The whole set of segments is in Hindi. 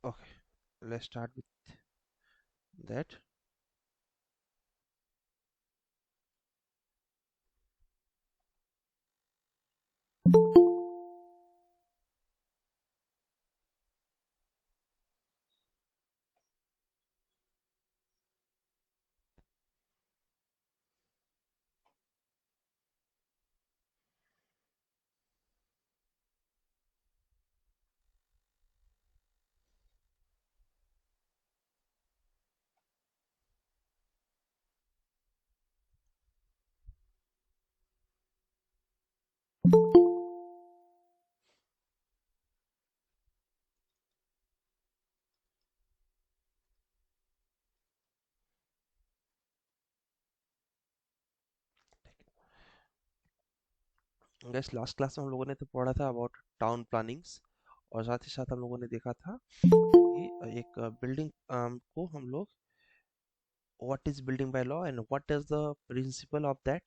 Okay, let's start with that. Gas last class में हम लोगों ने तो पढ़ा था अबाउट टाउन प्लानिंग्स, और साथ ही साथ हम लोगों ने देखा था कि एक बिल्डिंग को हम लोग what is building by law and what is the principle of that,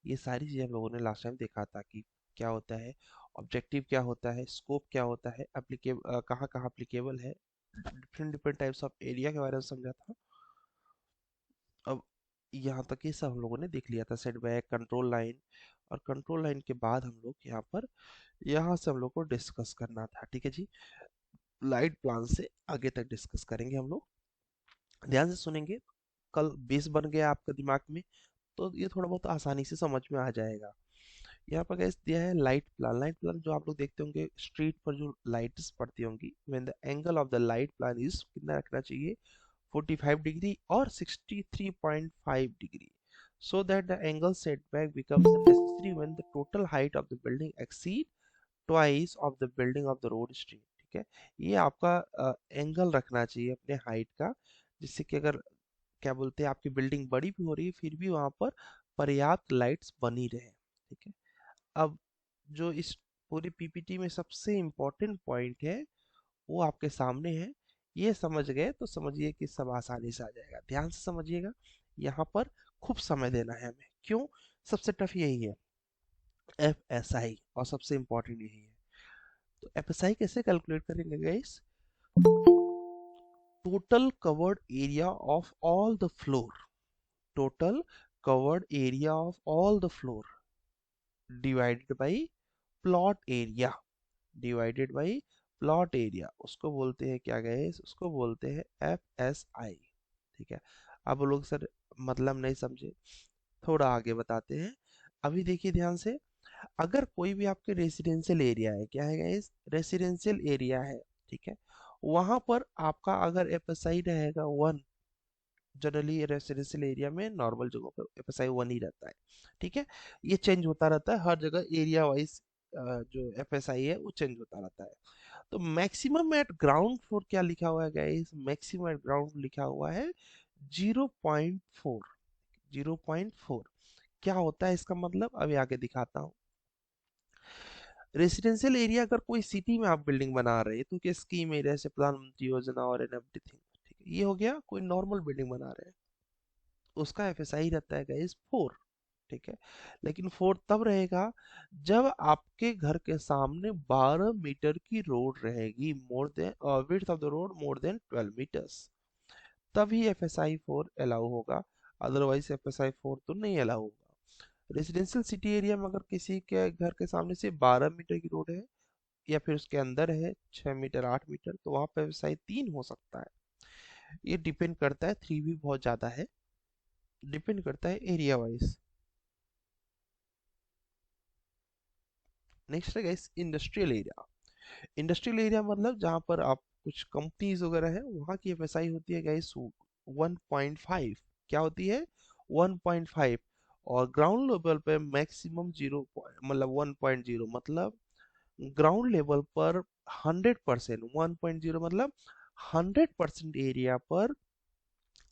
ये सारी चीज़ें हम लोगों ने लास्ट टाइम देखा था कि क्या होता है, ऑब्जेक्टिव क्या होता है, स्कोप क्या होता है, एप्लीकेबल कहाँ कहाँ एप्लीकेबल है, different different types of area के बारे में समझा था। अब यहाँ तक ये सब हम लोगों ने देख लिया था, सेट बैक, कंट्रोल लाइन, और कंट्रोल लाइन के बाद हम लोग यहाँ पर यहाँ से हम लोग को डिस्कस करना था। ठीक है जी, लाइट प्लान से आगे तक डिस्कस करेंगे हम लोग, ध्यान से सुनेंगे। कल बेस बन गया आपका दिमाग में, तो ये थोड़ा बहुत आसानी से समझ में आ जाएगा। यहाँ पर गैस दिया है लाइट प्लान। लाइट प्लान जो आप लोग देखते होंगे स्ट्रीट पर जो लाइट्स पड़ती होंगी, when the angle of the light plan is कितना रखना चाहिए, 45 डिग्री और 63.5 degree, so that the angle setback becomes necessary when the total height of the building exceed twice of the building of the road street। ठीक है, ये आपका एंगल रखना चाहिए अपने हाइट का, जिससे कि अगर क्या बोलते हैं आपकी बिल्डिंग बड़ी भी हो रही है फिर भी वहां पर पर्याप्त लाइट्स बनी रहे। ठीक है, अब जो इस पूरी पीपीटी में सबसे इम्पोर्टेंट पॉइंट है वो आपके सामने है। ये समझ गए तो समझिए कि सब आसानी से आ जाएगा। ध्यान से समझिएगा, यहाँ पर खूब समय देना है हमें। क्यों? सबसे टफ यही है, एफ एस आई, और सबसे इम्पोर्टेंट यही है। तो एफ एस आई कैसे कैलकुलेट करेंगे guys? Total covered area of all the floor, total covered area of all the floor divided by plot area, divided by plot area, उसको बोलते हैं क्या गाइस? उसको बोलते हैं एफ एस आई। ठीक है, अब लोग सर मतलब नहीं समझे, थोड़ा आगे बताते हैं। अभी देखिए ध्यान से, अगर कोई भी आपके रेसिडेंशियल एरिया है, क्या है गाइस? रेसिडेंशियल एरिया है। ठीक है, वहां पर आपका अगर एफएसआई रहेगा 1, जनरली रेसिडेंशियल एरिया में नॉर्मल जगहों पर एफएसआई 1 ही रहता है। ठीक है, ये चेंज होता रहता है हर जगह, एरिया वाइज जो एफएसआई है वो चेंज होता रहता है। तो मैक्सिमम एट ग्राउंड फ्लोर क्या लिखा हुआ है गाइस? मैक्सिमम एट ग्राउंड लिखा हुआ है 0.4। 0.4 क्या होता है इसका मतलब, अभी आगे दिखाता हूँ। रेसिडेंशियल एरिया अगर कोई सिटी में आप बिल्डिंग बना रहे हैं तो क्या स्कीम एरिया से प्रधानमंत्री योजना और एन एवरीथिंग, ठीक है, ये हो गया कोई नॉर्मल बिल्डिंग बना रहे हैं, उसका एफएसआई रहता है गाइस 4। ठीक है, लेकिन 4 तब रहेगा जब आपके घर के सामने 12 मीटर की रोड रहेगी, more than width of the road more than 12 meters, तभी एफएसआई 4 अलाउ होगा, अदरवाइज एफएसआई 4 तो नहीं अलाउ होगा। रेजिडेंशियल सिटी एरिया में अगर किसी के घर के सामने से 12 मीटर की रोड है या फिर उसके अंदर है 6 मीटर 8 मीटर, तो वहां पे एफएसआई 3 हो सकता है। ये डिपेंड करता है, 3 भी बहुत ज्यादा है, डिपेंड करता है एरिया वाइज। नेक्स्ट है guys industrial area. Industrial area मतलब जहाँ पर आप कुछ कंपनीज वगैरह है, वहाँ की एफएसआई होती है गाइस 1.5। क्या होती है? 1.5। और ग्राउंड लेवल पे मैक्सिमम 0 मतलब 1.0, मतलब ग्राउंड लेवल पर 100%, 1.0 मतलब 100% एरिया पर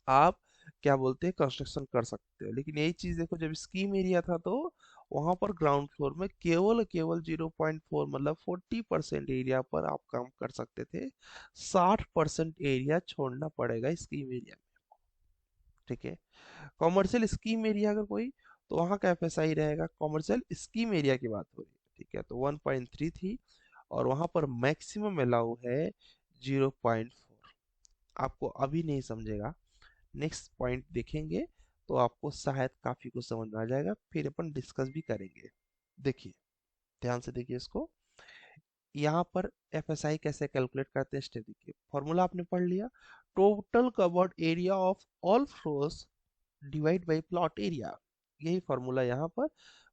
आप क्या बोलते हैं कंस्ट्रक्शन कर सकते हो। लेकिन यही चीज देखो, जब स्कीम एरिया था तो वहां पर ग्राउंड फ्लोर में केवल केवल 0.4 मतलब 40% एरिया पर आप काम कर सकते थे, 60% एरिया छोड़ना पड़ेगा स्कीम एरिया में। ठीक है, कॉमर्शियल स्कीम एरिया अगर कोई, तो वहां का एफएसआई रहेगा, कॉमर्शियल स्कीम एरिया की बात हो रही है, ठीक है, तो 1.3 थी, और वहां पर मैक्सिमम अलाउ है 0.4। आपको अभी नहीं समझेगा, नेक्स्ट पॉइंट देखेंगे तो आपको शायद काफी कुछ समझ में आ जाएगा, फिर अपन डिस्कस भी करेंगे। देखिए, ध्यान से देखिए इसको। यहाँ पर एफएसआई कैसे कैलकुलेट करते हैं स्टेप देखिए। फॉर्मूला आपने पढ़ लिया, total covered area of all floors divide by plot area, यही फॉर्मूला यहाँ पर।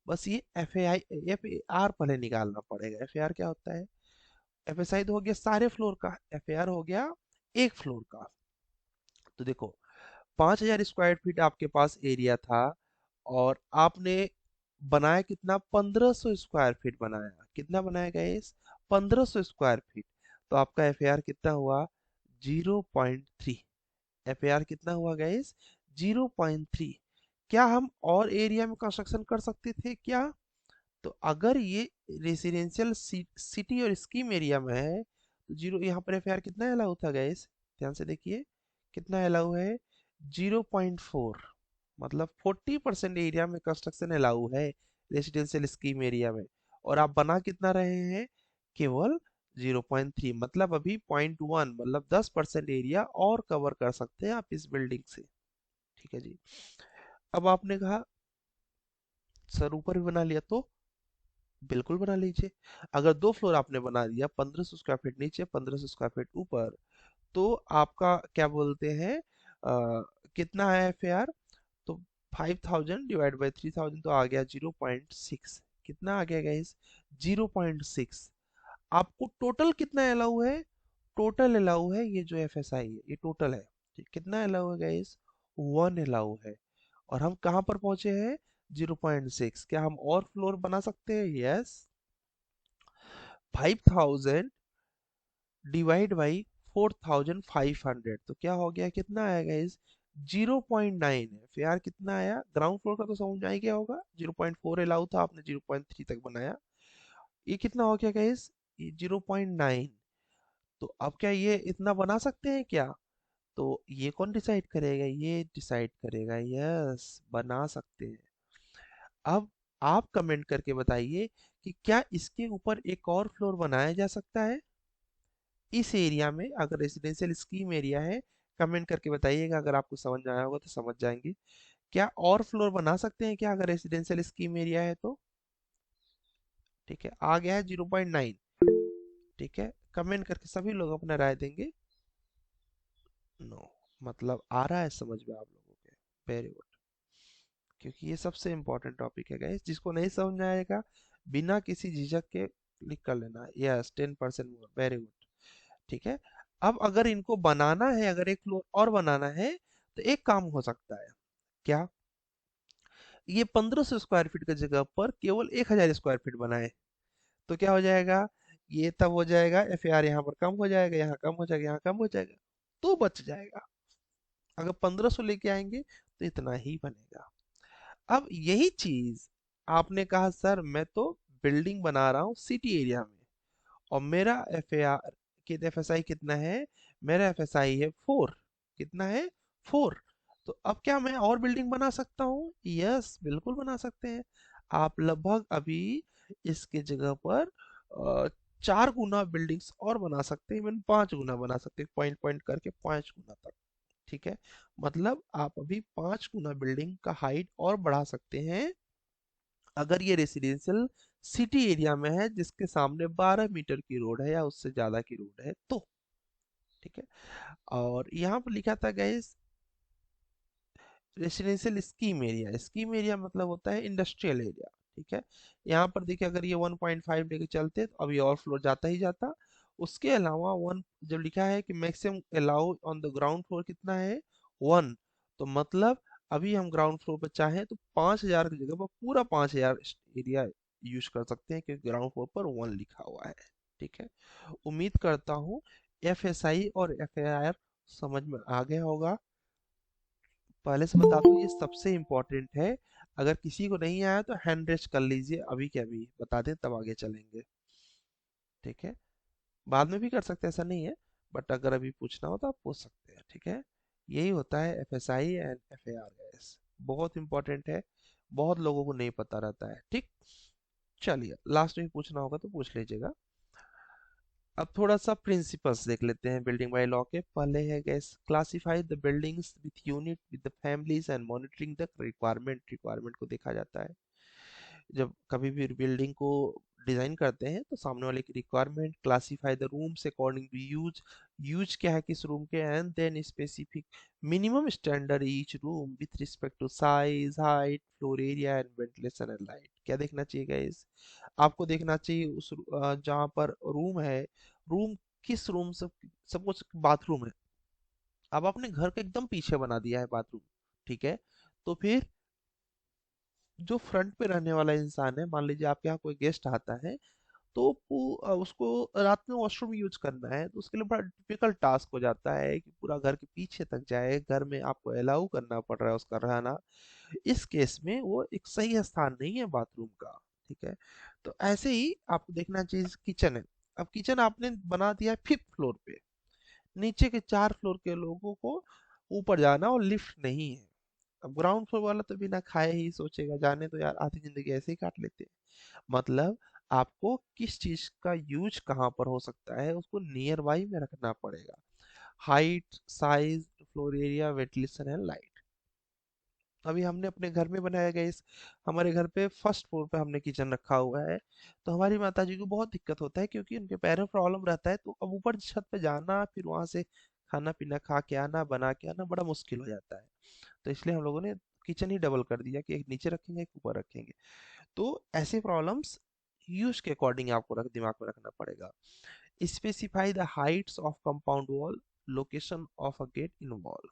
बस ये एफ ए आर पहले निकालना पड़ेगा। एफ ए आर क्या होता है? एफएसआई तो हो गया सारे फ्लोर का, एफ ए आर हो गया एक फ्लोर का। तो देखो, 5,000 स्क्वायर फीट आपके पास एरिया था, और आपने बनाया कितना? 1500 स्क्वायर फीट बनाया। कितना बनाया गाइस? 1500 square feet. तो आपका एफ कितना हुआ? 0.3। एफ कितना हुआ गाइस? 0.3। क्या हम और एरिया में कंस्ट्रक्शन कर सकते थे क्या? तो अगर ये रेसिडेंशियल सिटी और स्कीम एरिया में है तो जीरो, यहाँ पर एफ कितना अलाउ था गैस? ध्यान से देखिए, कितना अलाउ है? 0.4। मतलब 40% एरिया में कंस्ट्रक्शन अलाउ है रेसिडेंशियल स्कीम एरिया में, और आप बना कितना रहे हैं? केवल 0.3। मतलब अभी 0.1, मतलब 10% एरिया और कवर कर सकते हैं आप इस बिल्डिंग से। ठीक है जी। अब आपने कहा सर ऊपर भी बना लिया, तो बिल्कुल बना लीजिए। अगर दो फ्लोर आपने बना दिया, 1500 स्क्वायर फीट नीचे, 1500 स्क्वायर फीट ऊपर, तो आपका क्या बोलते हैं, कितना है एफ तो 5000 डिवाइड बाई 3000 तो आ गया 0.6। कितना आ गया गाइस? 0.6। आपको टोटल कितना अलाउ है? टोटल अलाउ है, ये जो एफ है ये टोटल है। ठीक, कितना अलाउ है गाइस? 1 अलाउ है। और हम कहाँ पर पहुंचे हैं? 0.6। क्या हम और फ्लोर बना सकते हैं? यस। 5000 डिवाइड बाई 4500, तो क्या हो गया? कितना आएगा इस? 0.9 है। फिर यार कितना आया? ग्राउंड फ्लोर का तो समझ में आ ही गया होगा, 0.4 अलाउ था, आपने 0.3 तक बनाया। ये कितना हो गया गाइस? ये 0.9। तो अब क्या ये इतना बना सकते हैं क्या? तो ये कौन डिसाइड करेगा? ये डिसाइड करेगा। यस, बना सकते हैं। अब आप कमेंट करके बताइए कि क्या इसके ऊपर एक और फ्लोर बनाया जा सकता है इस एरिया में, अगर रेजिडेंशियल स्कीम एरिया है। कमेंट करके बताइएगा, अगर आपको समझ में आया होगा तो समझ जाएंगे। क्या और फ्लोर बना सकते हैं क्या अगर रेजिडेंशियल स्कीम एरिया है तो? ठीक है, आ गया है 0.9। ठीक है, कमेंट करके सभी लोग अपना राय देंगे। नो, मतलब आ रहा है समझ में आप लोगों के? Very good. क्योंकि ये सबसे इंपॉर्टेंट टॉपिक है गाइस, जिसको नहीं समझ में आएगा बिना किसी झिझक के क्लिक कर लेना। यस, 10% मोर, वेरी गुड। ठीक है। अब अगर इनको बनाना है, अगर एक फ्लोर और बनाना है, तो एक काम हो सकता है। क्या? ये 1500 स्क्वायर फीट की जगह पर केवल 1000 स्क्वायर फीट बनाए, तो क्या हो जाएगा? ये तब हो जाएगा एफ यहाँ पर कम हो जाएगा, यहाँ कम हो जाएगा, यहाँ कम हो जाएगा, तो बच जाएगा। अगर 1500 लेके आएंगे तो इतना ही बनेगा। अब यही चीज आपने कहा सर मैं तो बिल्डिंग बना रहा हूँ सिटी एरिया में, और मेरा एफ एस आई कितना है? मेरा एफ एस आई है 4। कितना है? 4। तो अब क्या मैं और बिल्डिंग बना सकता हूँ? यस, बिल्कुल बना सकते हैं। आप लगभग अभी इसके जगह पर 4 गुना बिल्डिंग्स और बना सकते हैं, इवन 5 गुना बना सकते हैं, पॉइंट पॉइंट करके 5 गुना तक। ठीक है, मतलब आप अभी 5 गुना बिल्डिंग का हाइट और बढ़ा सकते हैं, अगर ये रेसिडेंशियल सिटी एरिया में है जिसके सामने 12 मीटर की रोड है या उससे ज्यादा की रोड है तो। ठीक है। और यहाँ पर लिखा था guys residential scheme area. Scheme area मतलब होता है इंडस्ट्रियल एरिया। ठीक है, यहाँ पर देखिए अगर ये 1.5 लेके चलते तो अभी और फ्लोर जाता ही जाता। उसके अलावा वन, जब लिखा है कि maximum allow on the ground floor कितना है? 1। तो मतलब अभी हम ग्राउंड फ्लोर पर चाहें तो 5000 की जगह पर पूरा 5000 एरिया यूज कर सकते हैं, क्योंकि ग्राउंड फ्लोर पर 1 लिखा हुआ है। ठीक है, उम्मीद करता हूँ एफ एस आई और एफ आई आर समझ में आ गया होगा। पहले से बता दूं ये सबसे इम्पोर्टेंट है। अगर किसी को नहीं आया तो हैंड रेस कर लीजिए, अभी के अभी बता दें तब आगे चलेंगे। ठीक है, बाद में भी कर सकते हैं, ऐसा नहीं है, बट अगर अभी पूछना हो तो आप पूछ सकते हैं। ठीक है, यही होता है F S I and F A R S. बहुत इंपॉर्टेंट है, बहुत लोगों को नहीं पता रहता है। ठीक, चलिए लास्ट में पूछना होगा तो पूछ लीजिएगा। अब थोड़ा सा प्रिंसिपल्स देख लेते हैं बिल्डिंग बाय लॉ के। पहले है gas, classify the buildings with unit with the families and monitoring the requirement को देखा जाता है। जब कभी भी बिल्डिंग को डिजाइन करते हैं तो सामने वाले की requirement, classify the rooms according to use, use क्या है किस रूम के, and then specific minimum standard each room with respect to size, height, floor area and ventilation and light. क्या देखना चाहिए गाइस? आपको देखना चाहिए उस जहाँ पर रूम है, रूम किस रूम से, सपोज बाथरूम है, अब आपने घर के एकदम पीछे बना दिया है बाथरूम, ठीक है, तो फिर जो फ्रंट पे रहने वाला इंसान है, मान लीजिए आपके यहाँ कोई गेस्ट आता है, तो उसको रात में वॉशरूम यूज करना है, तो उसके लिए बड़ा डिफिकल्ट टास्क हो जाता है कि पूरा घर के पीछे तक जाए, घर में आपको अलाउ करना पड़ रहा है उसका रहना। इस केस में वो एक सही स्थान नहीं है बाथरूम का, ठीक है। तो ऐसे ही आपको देखना चाहिए, किचन है, अब किचन आपने बना दिया है 5th फ्लोर पे, नीचे के 4 फ्लोर के लोगों को ऊपर जाना और लिफ्ट नहीं है। अब ग्राउंड फ्लोर वाला तो बिना खाए ही सोचेगा जाने तो यार, आधी जिंदगी ऐसे ही काट लेते हैं। मतलब आपको किस चीज का यूज कहाँ पर हो सकता है उसको नियर बाई में रखना पड़ेगा। Height, size, floor area, ventilation and light. अभी हमने अपने घर में बनाया गया इस, हमारे घर पे 1st फ्लोर पे हमने किचन रखा हुआ है, तो हमारी माता जी को बहुत दिक्कत होता है क्योंकि उनके पैरों में प्रॉब्लम रहता है, तो अब ऊपर छत पे जाना फिर वहां से खाना पीना खा के आना, बना के आना बड़ा मुश्किल हो जाता है। तो इसलिए हम लोगों ने किचन ही डबल कर दिया कि एक नीचे रखेंगे एक ऊपर रखेंगे। तो ऐसे प्रॉब्लम्स यूज के अकॉर्डिंग आपको दिमाग में रखना पड़ेगा। Specify the heights of compound wall, location of a gate in wall,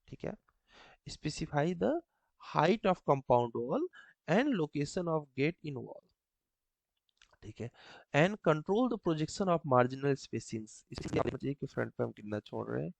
ठीक है। Specify the height of compound wall and location of gate in wall, ठीक है। And control the projection of marginal spacings, इसलिए आपको चाहिए कि फ्रंट पे हम कितना छोड़ रहे हैं।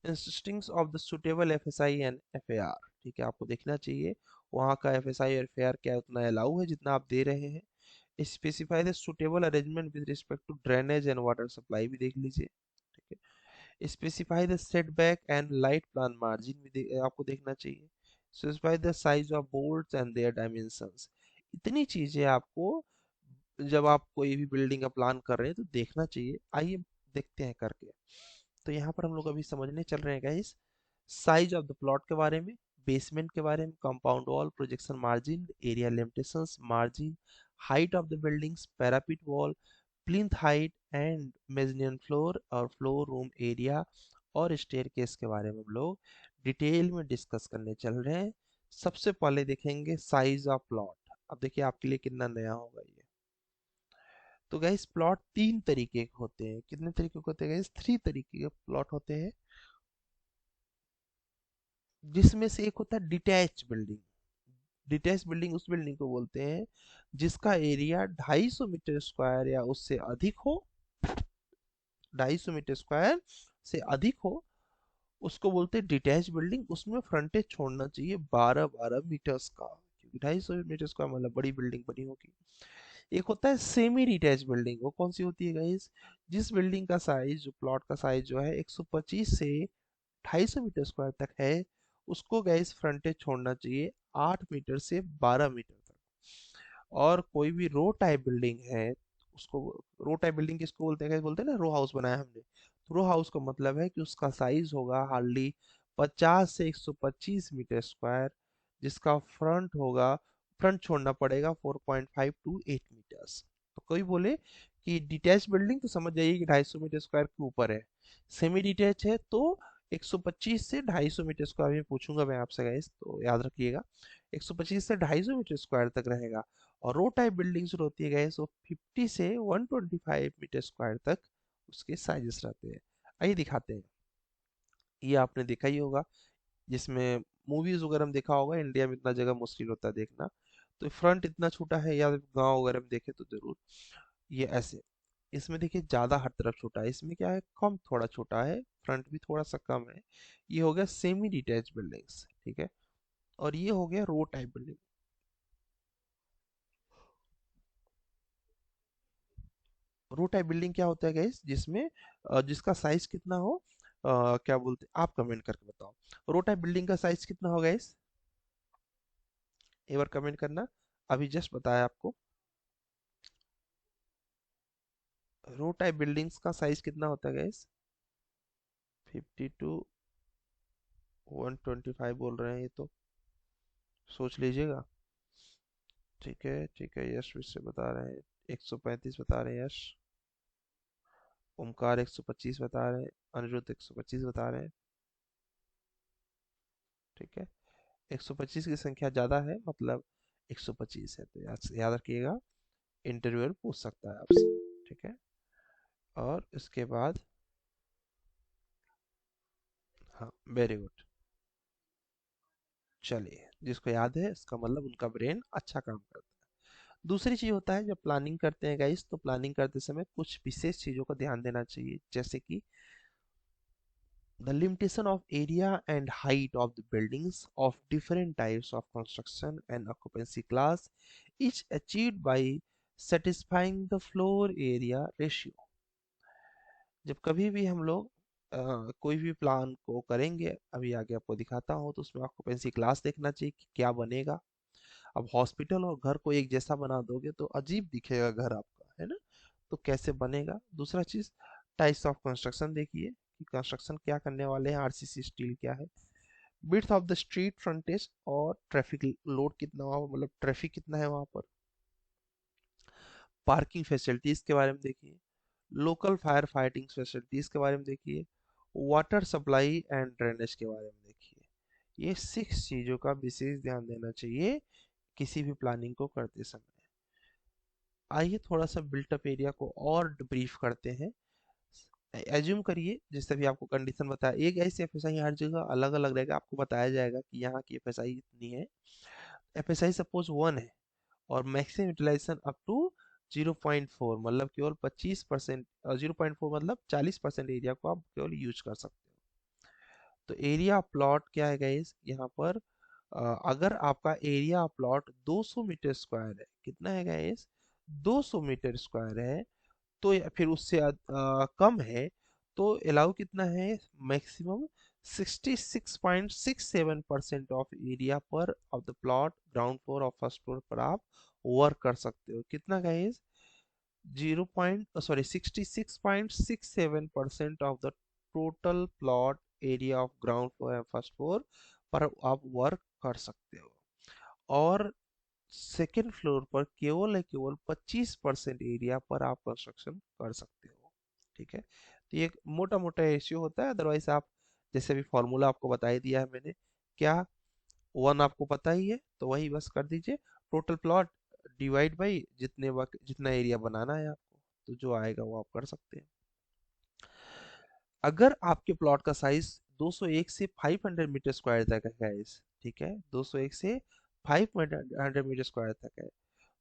Instincts of the suitable FSI and FAR, ठीक है, आपको देखना चाहिए वहाँ का एफएसआई और एफएआर क्या उतना अलाउ है जितना आप दे रहे हैं। Specify the suitable arrangement with respect to drainage and water supply भी देख लीजिए, ठीक है। Specify the setback and light plan margin भी आपको देखना चाहिए। Specify the size of boards and their dimensions. इतनी चीजें आपको जब आप कोई भी बिल्डिंग का प्लान कर रहे हैं तो देखना चाहिए। आइए देखते हैं करके। तो यहाँ पर हम लोग अभी समझने चल रहे हैं guys, size of the plot के बारे में, बेसमेंट के बारे में, compound wall, projection margin, area limitations, margin, height of the buildings, parapet wall, plinth height and mezzanine floor और फ्लोर रूम एरिया और स्टेयरकेस के बारे में हम लोग डिटेल में डिस्कस करने चल रहे हैं। सबसे पहले देखेंगे साइज ऑफ प्लॉट। अब देखिए आपके लिए कितना नया होगा ये। तो गाइस प्लॉट 3 तरीके के होते हैं। कितने तरीके के होते हैं गाइस? 3 तरीके के प्लॉट होते हैं, जिसमें से एक होता है डिटैच बिल्डिंग। डिटैच बिल्डिंग उस बिल्डिंग को बोलते हैं जिसका एरिया 250 मीटर स्क्वायर या उससे अधिक हो, 250 मीटर स्क्वायर से अधिक हो, उसको बोलते हैं डिटैच बिल्डिंग। उसमें फ्रंटेज छोड़ना चाहिए 12-12 मीटर्स का, क्योंकि 250 मीटर स्क्वायर मतलब बड़ी बिल्डिंग बनी होगी। एक होता है सेमी डिटैच बिल्डिंग, वो कौन सी होती है गाइस? जिस बिल्डिंग का साइज, जो प्लॉट का साइज जो है 125 से 250 मीटर स्क्वायर तक है, उसको गैस फ्रंटेज छोड़ना चाहिए 8 मीटर से 12 मीटर तक। और कोई भी रो टाइप बिल्डिंग है, उसको, रो टाइप बिल्डिंग किसको बोलते हैं? कैसे बोलते हैं ना, रो हाउस बनाया हमने, तो रो हाउस का मतलब है कि उसका साइज होगा हार्डली 50 से 125 मीटर स्क्वायर, जिसका फ्रंट होगा, फ्रंट छोड़ना पड़ेगा 4.5 to 8 मीटर्स। तो कोई बोले कि डिटैच बिल्डिंग, तो समझ जाइए कि 250 मीटर स्क्वायर के ऊपर है। सेमी डिटैच है तो 125 से 250 मीटर स्क्वायर में पूछूंगा मैं आपसे गाइस, तो याद रखिएगा 125 से 250 मीटर स्क्वायर तक रहेगा। और रो टाइप बिल्डिंग्स जो होती है गाइस वो 50 से 125 मीटर स्क्वायर तक उसके साइजेस रहते हैं। आइए दिखाते हैं। ये आपने देखा ही होगा, जिसमें मूवीज वगैरह में देखा होगा, इंडिया में इतना जगह मुश्किल होता है देखना। तो फ्रंट इतना छोटा है, या गांव वगैरह में देखे तो जरूर ये ऐसे। इसमें देखिए ज्यादा हर तरफ छोटा है, इसमें क्या है कम थोड़ा छोटा है, फ्रंट भी थोड़ा सा कम है। ये हो गया सेमी डिटैच बिल्डिंग्स, ठीक है। और ये हो गया रो टाइप बिल्डिंग। रो टाइप बिल्डिंग क्या होता है गाइस? जिसमें जिसका साइज कितना हो, क्या बोलते हैं, आप कमेंट करके बताओ। रो टाइप बिल्डिंग का साइज कितना होगा गाइस? एक बार कमेंट करना। अभी जस्ट बताया आपको। रो टाइप बिल्डिंग्स का साइज कितना होता है गैस? 50 to 125 बोल रहे हैं ये तो, सोच लीजिएगा। ठीक है, यश विश्व बता रहे हैं 135 बता रहे हैं यश। ओमकार 125 बता रहे हैं। अनिरुद्ध 125 बता रहे हैं। ठीक है, 125 की संख्या ज़्यादा है मतलब 125 है, तो याद रखिएगा। इंटरव्यूअर पूछ सकता है आपसे। ठीक है, और इसके बाद, हाँ वेरी गुड। चलिए, जिसको याद है इसका मतलब उनका ब्रेन अच्छा काम करता है। दूसरी चीज होता है, जब प्लानिंग करते हैं गाइस, तो प्लानिंग करते समय कुछ विशेष चीजों का ध्यान देना चाहिए, जैसे कि the limitation of area and height of the buildings of different types of construction and occupancy class is achieved by satisfying the floor area ratio। जब कभी भी हम लोग कोई भी प्लान को करेंगे, अभी आगे आपको दिखाता हूँ, तो उसमें ऑक्यूपेंसी क्लास देखना चाहिए कि क्या बनेगा। अब हॉस्पिटल और घर को एक जैसा बना दोगे तो अजीब दिखेगा घर आपका, है ना? तो कैसे बनेगा? दूसरा चीज, टाइप्स ऑफ कंस्ट्रक्शन देखिए कि कंस्ट्रक्शन क्या करने वाले हैं। आरसीसी स्टील क्या है, विड्थ ऑफ द स्ट्रीट फ्रंटेज और ट्रैफिक लोड कितना हुआ, मतलब ट्रैफिक कितना है वहां पर। पार्किंग फैसिलिटीज के बारे में देखिए, लोकल फायर फाइटिंग फैसिलिटीज के बारे में देखिए, वाटर सप्लाई एंड ड्रेनेज के बारे में देखिए। ये 6 चीजों का विशेष ध्यान देना चाहिए किसी भी प्लानिंग को करते समय। आइए थोड़ा सा बिल्टअप एरिया को और ब्रीफ करते हैं। एज्यूम करिए, जैसे भी आपको कंडीशन बताया, एक ऐसी एफएसआई हर जगह अलग अलग रहेगा, आपको बताया जाएगा कि यहाँ की एफएसआई इतनी है। एफएसआई सपोज 1 है और मैक्सिमम यूटिलाइजेशन अप टू 0.4, मतलब केवल 25%। 0.4 मतलब 40% एरिया को आप केवल यूज कर सकते हो। तो एरिया प्लॉट क्या है गाइस यहाँ पर? अगर आपका एरिया प्लॉट 200 मीटर स्क्वायर है, कितना है गाइस? 200 मीटर स्क्वायर है, तो या फिर उससे कम है, तो अलाउ कितना है? मैक्सिमम 66.67% ऑफ एरिया पर of the plot ground floor और फर्स्ट फ्लोर पर आप वर्क कर सकते हो। कितना guys? 66.67% of the total plot area of ground floor and first floor पर आप वर्क कर सकते हो। और सेकेंड फ्लोर पर केवल 25% एरिया पर आप कंस्ट्रक्शन कर सकते हो। ठीक है, तो ये एक मोटा मोटा रेशियो होता है। अदरवाइज आप, जैसे भी फॉर्मूला आपको बता ही दिया है मैंने, क्या 1 आपको पता ही है, तो वही बस कर दीजिए, टोटल प्लॉट डिवाइड बाई जितने वक्त जितना एरिया बनाना है आपको, तो जो आएगा वो आप कर सकते हैं। अगर आपके प्लॉट का साइज 201 से 500 मीटर स्क्वायर तक है गाइस, ठीक है, 201 से 500 मीटर स्क्वायर तक है,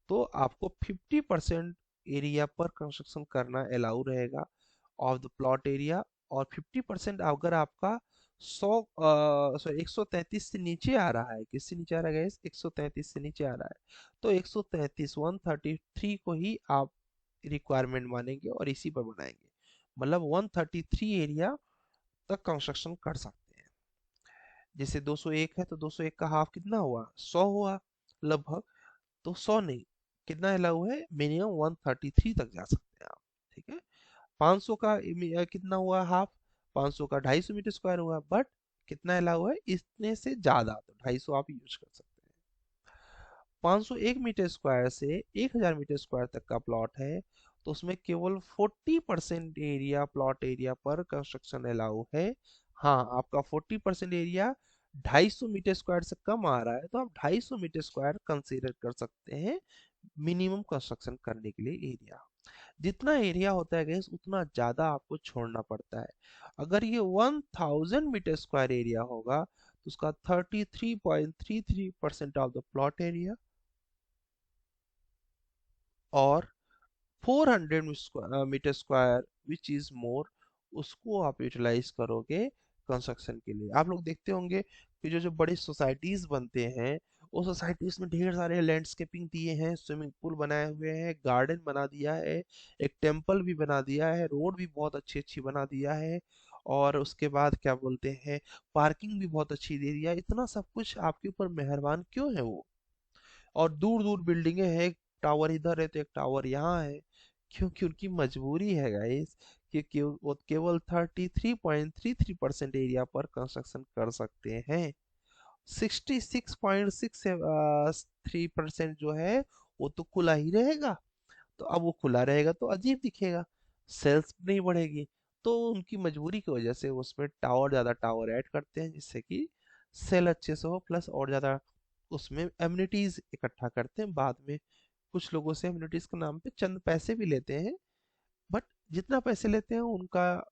तो आपको 50% एरिया पर कंस्ट्रक्शन करना अलाउ रहेगा ऑफ द प्लॉट एरिया। और 50% अगर आपका 133 से नीचे आ रहा है, किससे नीचे आ रहा है? 133 से नीचे आ रहा है, तो 133 133 को ही आप रिक्वायरमेंट मानेंगे और इसी पर बनाएंगे, मतलब 133 एरिया तक कंस्ट्रक्शन कर सकते हैं। जैसे 201 है तो 201 का हाफ कितना हुआ? 100 हुआ लगभग। तो 100 नहीं, कितना अलाउ है? मिनिमम 133 तक जा सकते हैं आप। ठीक है, 500 का कितना हुआ हाफ? 500 का 250 मीटर स्क्वायर हुआ, बट कितना अलाउ है? इतने से ज्यादा, तो 250 आप यूज कर सकते हैं। 501 मीटर स्क्वायर से 1000 मीटर स्क्वायर तक का प्लॉट है, तो उसमें केवल 40% एरिया, प्लॉट एरिया पर कंस्ट्रक्शन अलाउ है। हाँ, आपका 40% एरिया 250 मीटर स्क्वायर से कम आ रहा है, तो आप 250 मीटर स्क्वायर कंसीडर कर सकते हैं मिनिमम कंस्ट्रक्शन करने के लिए एरिया। जितना एरिया होता है गैस, उतना ज्यादा आपको छोड़ना पड़ता है। अगर ये 1000 मीटर स्क्वायर एरिया होगा, तो उसका 33.33% ऑफ द प्लॉट एरिया और 400 meter square which is more, उसको आप यूटिलाइज करोगे कंस्ट्रक्शन के लिए। आप लोग देखते होंगे कि जो जो बड़ी सोसाइटीज बनते हैं, उस सोसाइटीज में ढेर सारे लैंडस्केपिंग दिए हैं, स्विमिंग पूल बनाए हुए हैं, गार्डन बना दिया है, एक टेम्पल भी बना दिया है, रोड भी बहुत अच्छी अच्छी बना दिया है, और उसके बाद क्या बोलते हैं, पार्किंग भी बहुत अच्छी दे दिया है। इतना सब कुछ आपके ऊपर मेहरबान क्यों है वो? और दूर दूर बिल्डिंगे हैं, एक टावर इधर है तो एक टावर यहाँ है। क्योंकि उनकी मजबूरी है गाइस कि वो केवल 33.33% एरिया पर कंस्ट्रक्शन कर सकते हैं। 66.63% जो है वो तो खुला ही रहेगा। तो अब वो खुला रहेगा तो अजीब दिखेगा, सेल्स नहीं बढ़ेगी। तो उनकी मजबूरी की वजह से उसमें ज़्यादा टावर ऐड करते हैं, जिससे कि सेल अच्छे से हो, प्लस और ज़्यादा उसमें एम्यूनिटीज इकट्ठा करते हैं। बाद में कुछ लोगों से एम्यूनिटीज के नाम पे चंद पैसे भी लेते हैं, बट जितना पैसे लेते हैं उनका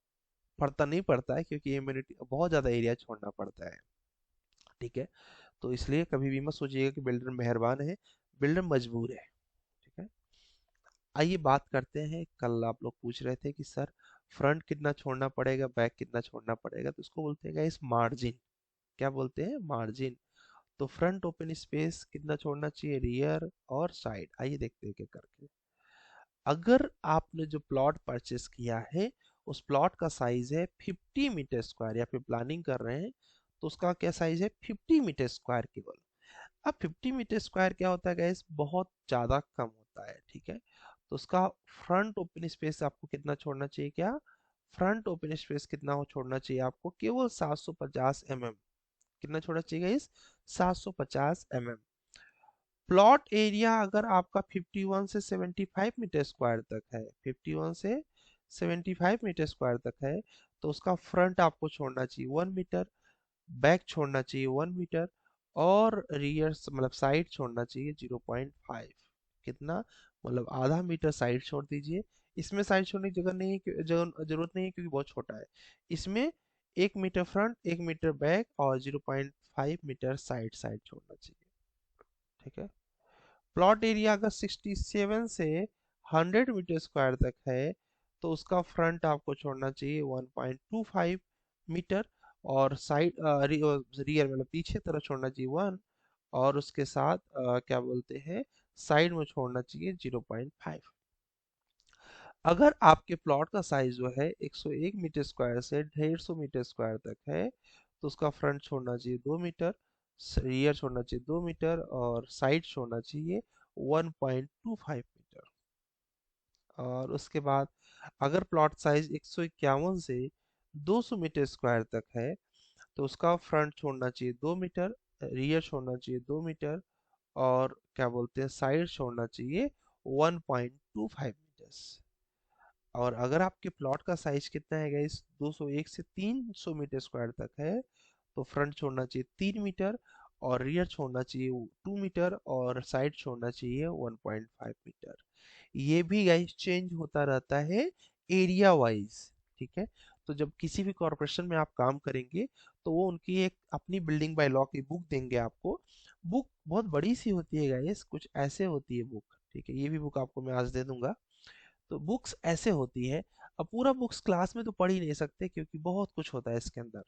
पड़ता नहीं पड़ता है, क्योंकि इम्यूनिटी बहुत ज़्यादा एरिया छोड़ना पड़ता है। ठीक है, तो इसलिए कभी भी मत सोचिएगा कि बिल्डर मेहरबान है, बिल्डर मजबूर है। ठीक है, आइए बात करते हैं। कल आप लोग पूछ रहे थे कि सर फ्रंट कितना छोड़ना पड़ेगा, बैक कितना छोड़ना पड़ेगा, तो इसको बोलते हैं इस मार्जिन। क्या बोलते हैं? मार्जिन। तो फ्रंट ओपन स्पेस कितना छोड़ना चाहिए, रियर और साइड। आइए देखते हैं क्या करके। अगर आपने जो प्लॉट परचेस किया है उस प्लॉट का साइज है 50 मीटर स्क्वायर, या फिर प्लानिंग कर रहे हैं तो उसका क्या साइज है, 50 मीटर स्क्वायर केवल। अब 50 मीटर स्क्वायर क्या होता है गैस, बहुत ज़्यादा कम होता है। ठीक है, तो उसका फ्रंट ओपन स्पेस आपको कितना छोड़ना चाहिए, क्या फ्रंट ओपन स्पेस कितना हो छोड़ना चाहिए आपको, केवल 750 mm। कितना छोड़ना चाहिए इस 750 mm। प्लॉट एरिया अगर आपका 51 से 75 मीटर स्क्वायर तक है, 51 से 75 मीटर स्क्वायर तक है, तो उसका फ्रंट आपको छोड़ना चाहिए 1 मीटर, बैक छोड़ना चाहिए 1 मीटर, और रियर मतलब साइड छोड़ना चाहिए 0.5। कितना, मतलब आधा मीटर साइड छोड़ दीजिए। इसमें साइड छोड़ने की जगह नहीं है, जरूरत नहीं है, क्योंकि बहुत छोटा है। इसमें 1 मीटर फ्रंट, 1 मीटर बैक और 0.5 मीटर साइड साइड छोड़ना चाहिए। ठीक है, प्लॉट एरिया अगर 67 से 100 मीटर स्क्वायर तक है, तो उसका फ्रंट आपको छोड़ना चाहिए 1.25 मीटर, और साइड रियर मतलब पीछे तरफ छोड़ना चाहिए 1, और उसके साथ क्या बोलते हैं, साइड में छोड़ना चाहिए 0.5। अगर आपके प्लॉट का साइज जो है 101 मीटर स्क्वायर से 150 मीटर स्क्वायर तक है, तो उसका फ्रंट छोड़ना चाहिए 2 मीटर, रियर छोड़ना चाहिए 2 मीटर, और साइड छोड़ना चाहिए 1.25 मीटर। और उसके बाद अगर प्लॉट साइज 151 से 200 मीटर स्क्वायर तक है, तो उसका फ्रंट छोड़ना चाहिए 2 मीटर, रियर छोड़ना चाहिए 2 मीटर, और क्या बोलते हैं, साइड छोड़ना चाहिए 1.25 मीटर्स। और अगर आपके प्लॉट का साइज कितना है गाइस, 201 से 300 मीटर स्क्वायर तक है, तो फ्रंट छोड़ना चाहिए 3 मीटर, और रियर छोड़ना चाहिए 2 मीटर, और साइड छोड़ना चाहिए 1.5 मीटर। ये भी गाइस चेंज होता रहता है एरिया वाइज। ठीक है, तो जब किसी भी कॉरपोरेशन में आप काम करेंगे, तो वो उनकी एक अपनी बिल्डिंग बाय लॉ की बुक देंगे आपको। बुक बहुत बड़ी सी होती है गाइस, कुछ ऐसे होती है बुक। ठीक है, ये भी बुक आपको मैं आज दे दूंगा। तो बुक्स ऐसे होती है। अब पूरा बुक्स क्लास में तो पढ़ ही नहीं सकते, क्योंकि बहुत कुछ होता है इसके अंदर।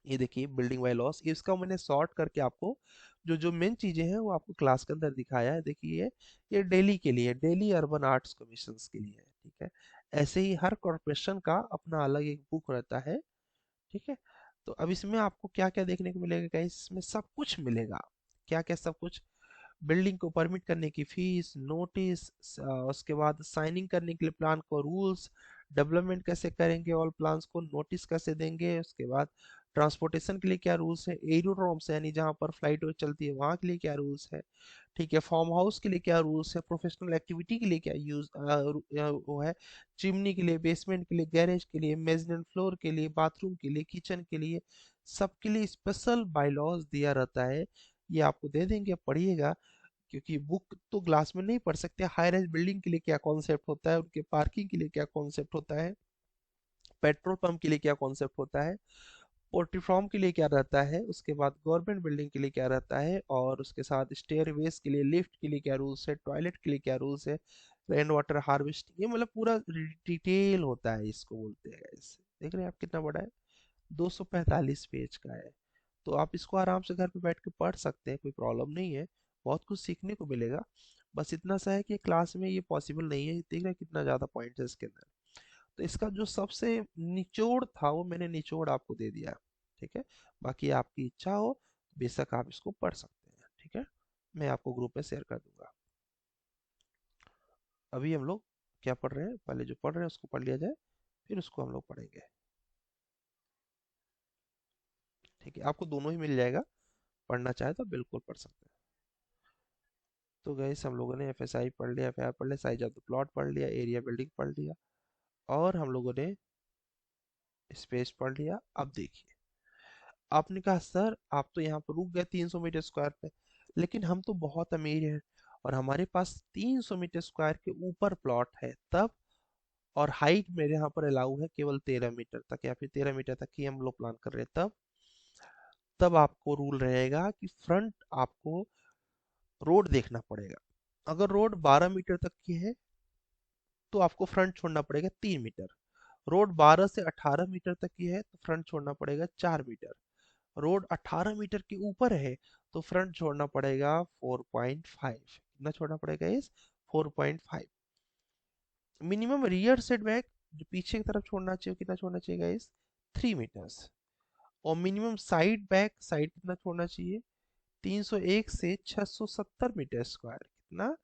ये देखिए बिल्डिंग बाय लॉस, इसका मैंने शॉर्ट करके आपको जो जो मेन चीजें हैं वो आपको क्लास के अंदर दिखाया है। देखिए ये दिल्ली के लिए, दिल्ली अर्बन आर्ट्स कमीशन के लिए है। ठीक है, ऐसे ही हर कॉर्पोरेशन का अपना अलग एक बुक रहता है। ठीक है, तो अब इसमें आपको क्या क्या देखने को मिलेगा गाइस, इसमें सब कुछ मिलेगा। क्या क्या सब कुछ, बिल्डिंग को परमिट करने की फीस, नोटिस, उसके बाद साइनिंग करने के लिए प्लान को रूल्स, डेवलपमेंट कैसे करेंगे ऑल प्लान्स को, नोटिस कैसे देंगे, उसके बाद ट्रांसपोर्टेशन के लिए क्या रूल्स है, एरोड्रोम्स यानी जहाँ पर फ्लाइट चलती है वहाँ के लिए क्या रूल्स है। ठीक है, फार्म हाउस के लिए क्या रूल्स है, प्रोफेशनल एक्टिविटी के लिए क्या यूज वो है, चिमनी के लिए, बेसमेंट के लिए, गैरेज के लिए, मेजरमेंट फ्लोर के लिए, बाथरूम के लिए, किचन के लिए, सबके लिए स्पेशल बायलॉज दिया रहता है। ये आपको दे देंगे, पढ़िएगा। क्योंकि बुक तो ग्लास में नहीं पढ़ सकते, हाई राइज बिल्डिंग के लिए क्या कॉन्सेप्ट होता है, उनके पार्किंग के लिए क्या कॉन्सेप्ट होता है, पेट्रोल पंप के लिए क्या कॉन्सेप्ट होता है, पोल्ट्री फार्म के लिए क्या रहता है, उसके बाद गवर्नमेंट बिल्डिंग के लिए क्या रहता है, और उसके साथ स्टेयरवेज के लिए, लिफ्ट के लिए क्या रूल्स है, टॉयलेट के लिए क्या रूल्स है, रेन वाटर हार्वेस्टिंग, ये मतलब पूरा डिटेल होता है, इसको बोलते हैं। इससे देख रहे हैं आप कितना बड़ा है, 245 पेज का है। तो आप इसको आराम से घर पे बैठ के पढ़ सकते हैं, कोई प्रॉब्लम नहीं है। बहुत कुछ सीखने को मिलेगा। बस इतना सा है कि क्लास में ये पॉसिबल नहीं है। देख रहे हैं कितना ज़्यादा पॉइंट्स है इसके अंदर। तो इसका जो सबसे निचोड़ था वो मैंने निचोड़ आपको दे दिया। ठीक है, बाकी आपकी इच्छा हो बेशक आप इसको पढ़ सकते हैं। ठीक है, मैं आपको ग्रुप में शेयर कर दूंगा। अभी हम लोग क्या पढ़ रहे हैं, पहले जो पढ़ रहे हैं उसको पढ़ लिया जाए, फिर उसको हम लोग पढ़ेंगे। ठीक है, आपको दोनों ही मिल जाएगा, पढ़ना चाहे तो बिल्कुल पढ़ सकते हैं। तो गैस हम लोगों ने एफएसआई पढ़ लिया, एफआई पढ़ लिया, साइज ऑफ द प्लॉट पढ़ लिया, एरिया बिल्डिंग पढ़ लिया, और हम लोगों ने स्पेस पढ़ लिया। अब देखिए, आपने कहा सर आप तो यहाँ पर रुक गए 300 मीटर स्क्वायर पे, लेकिन हम तो बहुत अमीर हैं और हमारे पास 300 मीटर स्क्वायर के ऊपर प्लॉट है तब, और हाइट मेरे यहाँ पर अलाउ है केवल 13 मीटर तक, या फिर 13 मीटर तक ही हम लोग प्लान कर रहे हैं, तब तब आपको रूल रहेगा कि फ्रंट आपको रोड देखना पड़ेगा। अगर रोड 12 मीटर तक की है तो आपको फ्रंट छोड़ना पड़ेगा 3 मीटर। रोड 12 से 18 मीटर तक की है तो फ्रंट छोड़ना पड़ेगा 4 मीटर। रोड 18 मीटर के ऊपर है तो फ्रंट छोड़ना पड़ेगा 4.5। कितना छोड़ना पड़ेगा इस 4.5। मिनिमम रियर सेटबैक जो पीछे की तरफ छोड़ना चाहिए, कितना छोड़ना चाहिए गाइस, 3 मीटर्स। और मिनिमम साइड बैक साइड कितना छोड़ना चाहिए, 301 से 670 मीटर स्क्वायर। कितना,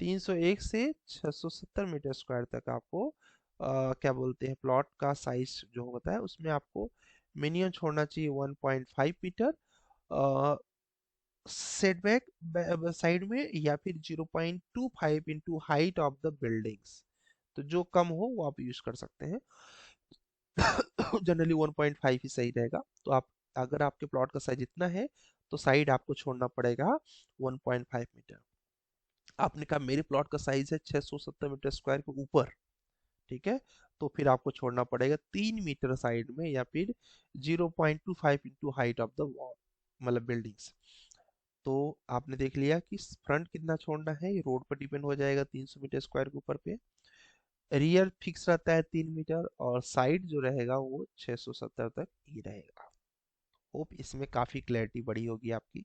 301 से 670 मीटर स्क्वायर तक आपको क्या बोलते हैं, प्लॉट का साइज जो होता है उसमें आपको मिनिमम छोड़ना चाहिए 1.5 मीटर सेटबैक साइड में, या फिर 0.25 into height of the buildings. तो जो कम हो वो आप यूज कर सकते हैं। जनरली 1.5 ही सही रहेगा। तो आप, अगर आपके प्लॉट का साइज इतना है तो साइड आपको छोड़ना पड़ेगा 1.5 मीटर। आपने कहा मेरे प्लॉट का साइज है 670 मीटर स्क्वायर के ऊपर, ठीक है, तो फिर आपको छोड़ना पड़ेगा 3 मीटर साइड में, या फिर 0.25 into height of the wall, मतलब बिल्डिंग्स। तो आपने देख लिया कि फ्रंट कितना छोड़ना है, ये रोड पर डिपेंड हो जाएगा 300 मीटर स्क्वायर के ऊपर पे। रियर फिक्स रहता है 3 मीटर, और साइड जो रहेगा वो 670 तक ही रहेगा। होप इसमें काफी क्लैरिटी बड़ी होगी आपकी।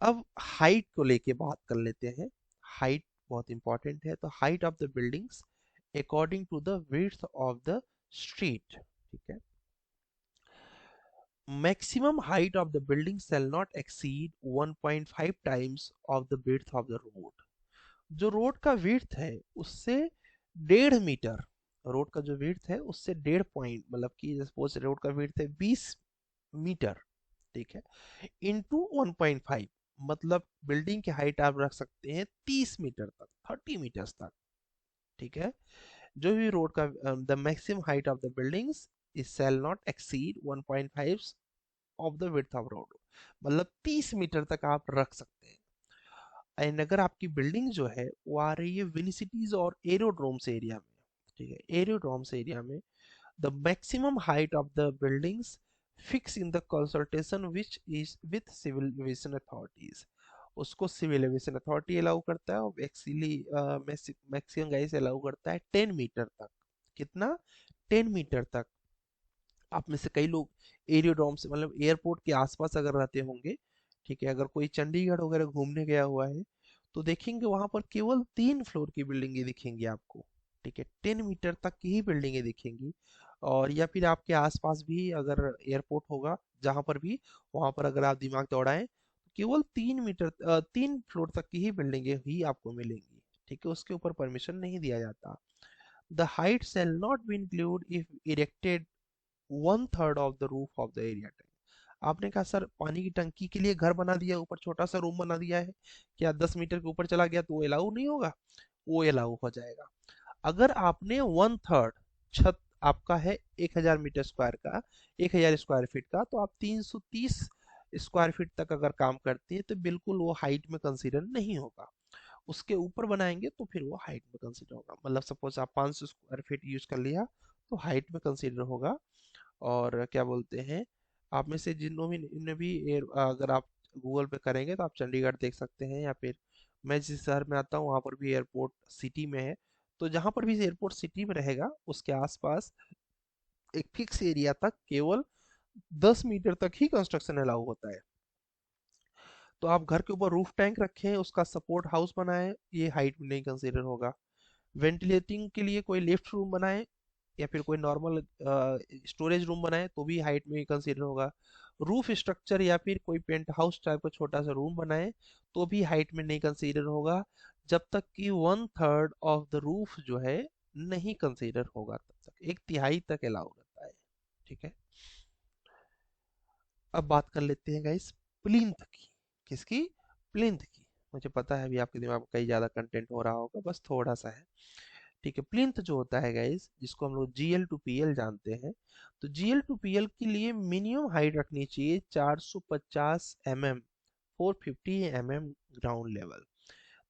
अब हाइट को लेके बात कर लेते हैं। हाइट बहुत इंपॉर्टेंट है। तो height of the buildings according to the width of the street, ठीक है। Maximum height of the building shall not exceed 1.5 times of the width of the road. जो रोड का विड्थ है उससे 1.5 मीटर, रोड का जो विड्थ है उससे 1.5 मतलब कि सपोज रोड का विड्थ है 20 मीटर, ठीक है, इंटू 1.5, मतलब बिल्डिंग की हाइट आप रख सकते हैं 30 मीटर तक, 30 मीटर्स तक, ठीक है। जो भी रोड का the maximum height of the buildings is shall not exceed 1.5 of the width of road, मतलब 30 मीटर तक आप रख सकते हैं। एंड अगर आपकी बिल्डिंग जो है वो आ रही है विनिसिटीज और एरोड्रोम्स एरिया में, ठीक है, एरोड्रोम्स एरिया में, the maximum height of the buildings fix in the consultation which is with civil aviation authorities. उसको सिविल एविएशन अथॉरिटी अलाउ करता है, और एक्चुअली मैक्सिमम गाइस अलाउ करता है 10 मीटर तक। कितना, 10 मीटर तक। आप में से कई लोग एरियोड्रोम से मतलब एयरपोर्ट के आसपास अगर रहते होंगे, ठीक है, अगर कोई चंडीगढ़ वगैरह घूमने गया हुआ है तो देखेंगे वहां पर केवल 3 फ्लोर की बिल्डिंगें दिखेंगी आपको, ठीक है, 10 मीटर तक की ही बिल्डिंगें दिखेंगी। और या फिर आपके आसपास भी अगर एयरपोर्ट होगा जहां पर भी, वहां पर अगर आप दिमाग दौड़ाएं तो केवल 3 मीटर 3 फ्लोर तक की ही बिल्डिंगें ही आपको मिलेंगी, ठीक है, उसके ऊपर परमिशन नहीं दिया जाता। The height shall not be include if erected 1/3 of the roof of the area tank. आपने कहा सर पानी की टंकी के लिए घर बना दिया, ऊपर छोटा सा रूम बना दिया है, क्या 10 मीटर के ऊपर चला गया तो वो अलाउ नहीं होगा? वो अलाउ हो जाएगा। अगर आपने 1/3 छत आपका है 1000 मीटर स्क्वायर का, 1000 स्क्वायर फीट का, तो आप 330 स्क्वायर फीट तक अगर काम करते हैं तो बिल्कुल वो हाइट में कंसीडर नहीं होगा। उसके ऊपर बनाएंगे तो फिर वो हाइट में कंसीडर होगा। मतलब सपोज आप 500 स्क्वायर फीट यूज कर लिया तो हाइट में कंसीडर होगा। और क्या बोलते हैं, आप में से जिन्हों भी इन्हें भी अगर आप गूगल पे करेंगे तो आप चंडीगढ़ देख सकते हैं, या फिर मैं जिस शहर में आता हूँ वहाँ पर भी एयरपोर्ट सिटी में है। तो जहाँ पर भी एयरपोर्ट सिटी में रहेगा उसके आसपास एक फिक्स एरिया तक केवल 10 मीटर तक ही कंस्ट्रक्शन अलाउ होता है। तो आप घर के ऊपर रूफ टैंक रखें, उसका सपोर्ट हाउस बनाएं, ये हाइट में नहीं कंसीडर होगा। वेंटिलेटिंग के लिए कोई लिफ्ट रूम बनाएं, या फिर कोई नॉर्मल स्टोरेज रूम बनाए तो भी हाइट में ही कंसीडर होगा। रूफ स्ट्रक्चर या फिर कोई पेंट हाउस टाइप का छोटा सा रूम बनाए तो भी हाइट में नहीं कंसीडर होगा। जब तक कि 1/3 ऑफ द रूफ जो है नहीं कंसीडर होगा, तब तक 1/3 तक अलाउ रहता है। ठीक है, अब बात कर लेते हैं गाइस प्लिंथ की। किसकी? प्लिंथ की। मुझे पता है अभी आपके दिमाग में कई ज्यादा कंटेंट हो रहा होगा, बस थोड़ा सा है। ठीक है, प्लिंथ जो होता है गाइस, जिसको हम लोग जीएल टू पीएल जानते हैं, तो जीएल टू पीएल के लिए मिनिमम हाइट रखनी चाहिए 450 mm, 450 mm ground level.